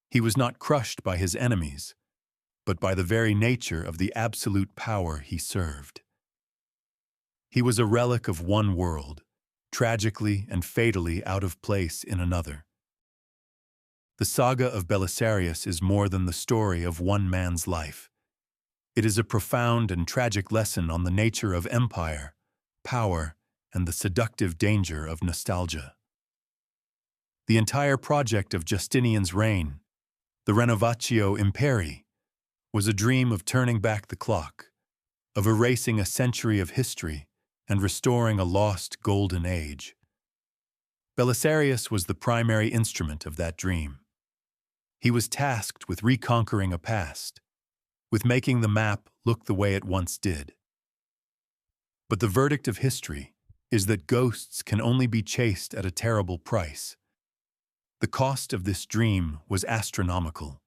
He was not crushed by his enemies, but by the very nature of the absolute power he served. He was a relic of one world, tragically and fatally out of place in another. The saga of Belisarius is more than the story of one man's life. It is a profound and tragic lesson on the nature of empire, power, and the seductive danger of nostalgia. The entire project of Justinian's reign, the Renovatio Imperii, was a dream of turning back the clock, of erasing a century of history and restoring a lost golden age. Belisarius was the primary instrument of that dream. He was tasked with reconquering a past, with making the map look the way it once did. But the verdict of history is that ghosts can only be chased at a terrible price. The cost of this dream was astronomical.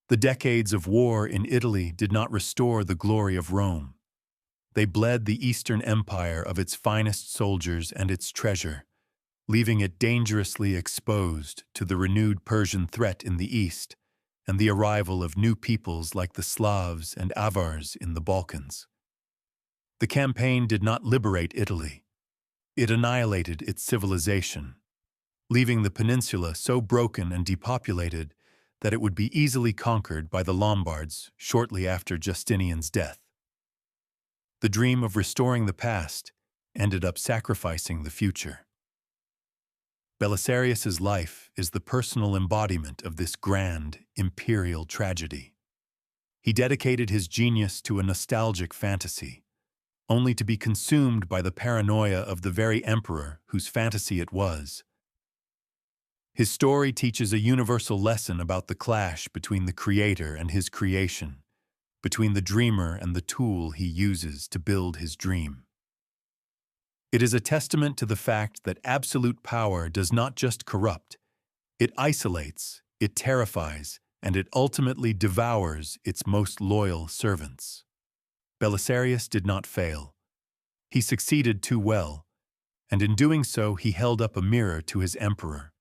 The decades of war in Italy did not restore the glory of Rome. They bled the Eastern Empire of its finest soldiers and its treasure, leaving it dangerously exposed to the renewed Persian threat in the East and the arrival of new peoples like the Slavs and Avars in the Balkans. The campaign did not liberate Italy. It annihilated its civilization, leaving the peninsula so broken and depopulated that it would be easily conquered by the Lombards shortly after Justinian's death. The dream of restoring the past ended up sacrificing the future. Belisarius's life is the personal embodiment of this grand, imperial tragedy. He dedicated his genius to a nostalgic fantasy, only to be consumed by the paranoia of the very emperor whose fantasy it was. His story teaches a universal lesson about the clash between the creator and his creation, between the dreamer and the tool he uses to build his dream. It is a testament to the fact that absolute power does not just corrupt, it isolates, it terrifies, and it ultimately devours its most loyal servants. Belisarius did not fail. He succeeded too well, and in doing so he held up a mirror to his emperor,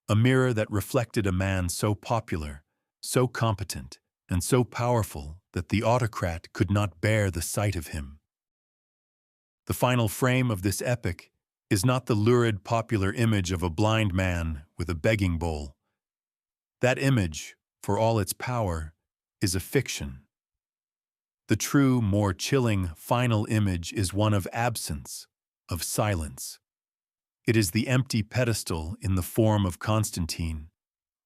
a mirror that reflected a man so popular, so competent, and so powerful that the autocrat could not bear the sight of him. The final frame of this epic is not the lurid popular image of a blind man with a begging bowl. That image, for all its power, is a fiction. The true, more chilling, final image is one of absence, of silence. It is the empty pedestal in the Forum of Constantine,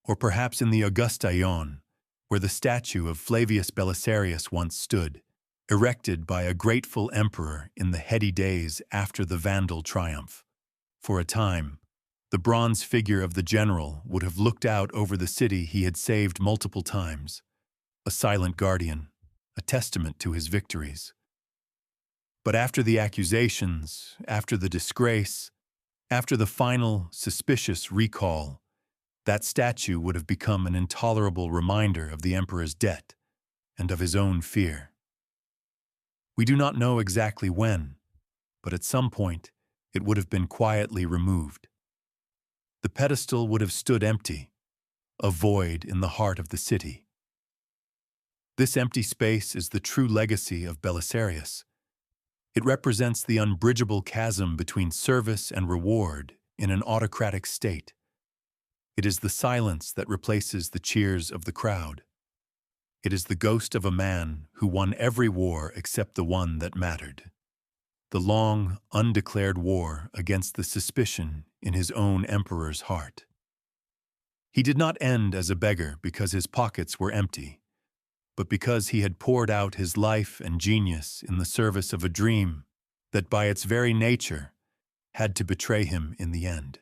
or perhaps in the Augusta Ion, where the statue of Flavius Belisarius once stood, erected by a grateful emperor in the heady days after the Vandal triumph. For a time, the bronze figure of the general would have looked out over the city he had saved multiple times, a silent guardian, a testament to his victories. But after the accusations, after the disgrace, after the final, suspicious recall, that statue would have become an intolerable reminder of the emperor's debt and of his own fear. We do not know exactly when, but at some point it would have been quietly removed. The pedestal would have stood empty, a void in the heart of the city. This empty space is the true legacy of Belisarius. It represents the unbridgeable chasm between service and reward in an autocratic state. It is the silence that replaces the cheers of the crowd. It is the ghost of a man who won every war except the one that mattered. The long, undeclared war against the suspicion in his own emperor's heart. He did not end as a beggar because his pockets were empty, but because he had poured out his life and genius in the service of a dream that by its very nature had to betray him in the end.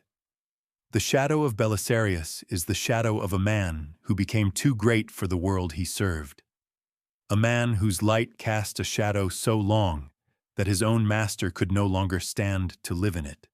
The shadow of Belisarius is the shadow of a man who became too great for the world he served. A man whose light cast a shadow so long that his own master could no longer stand to live in it.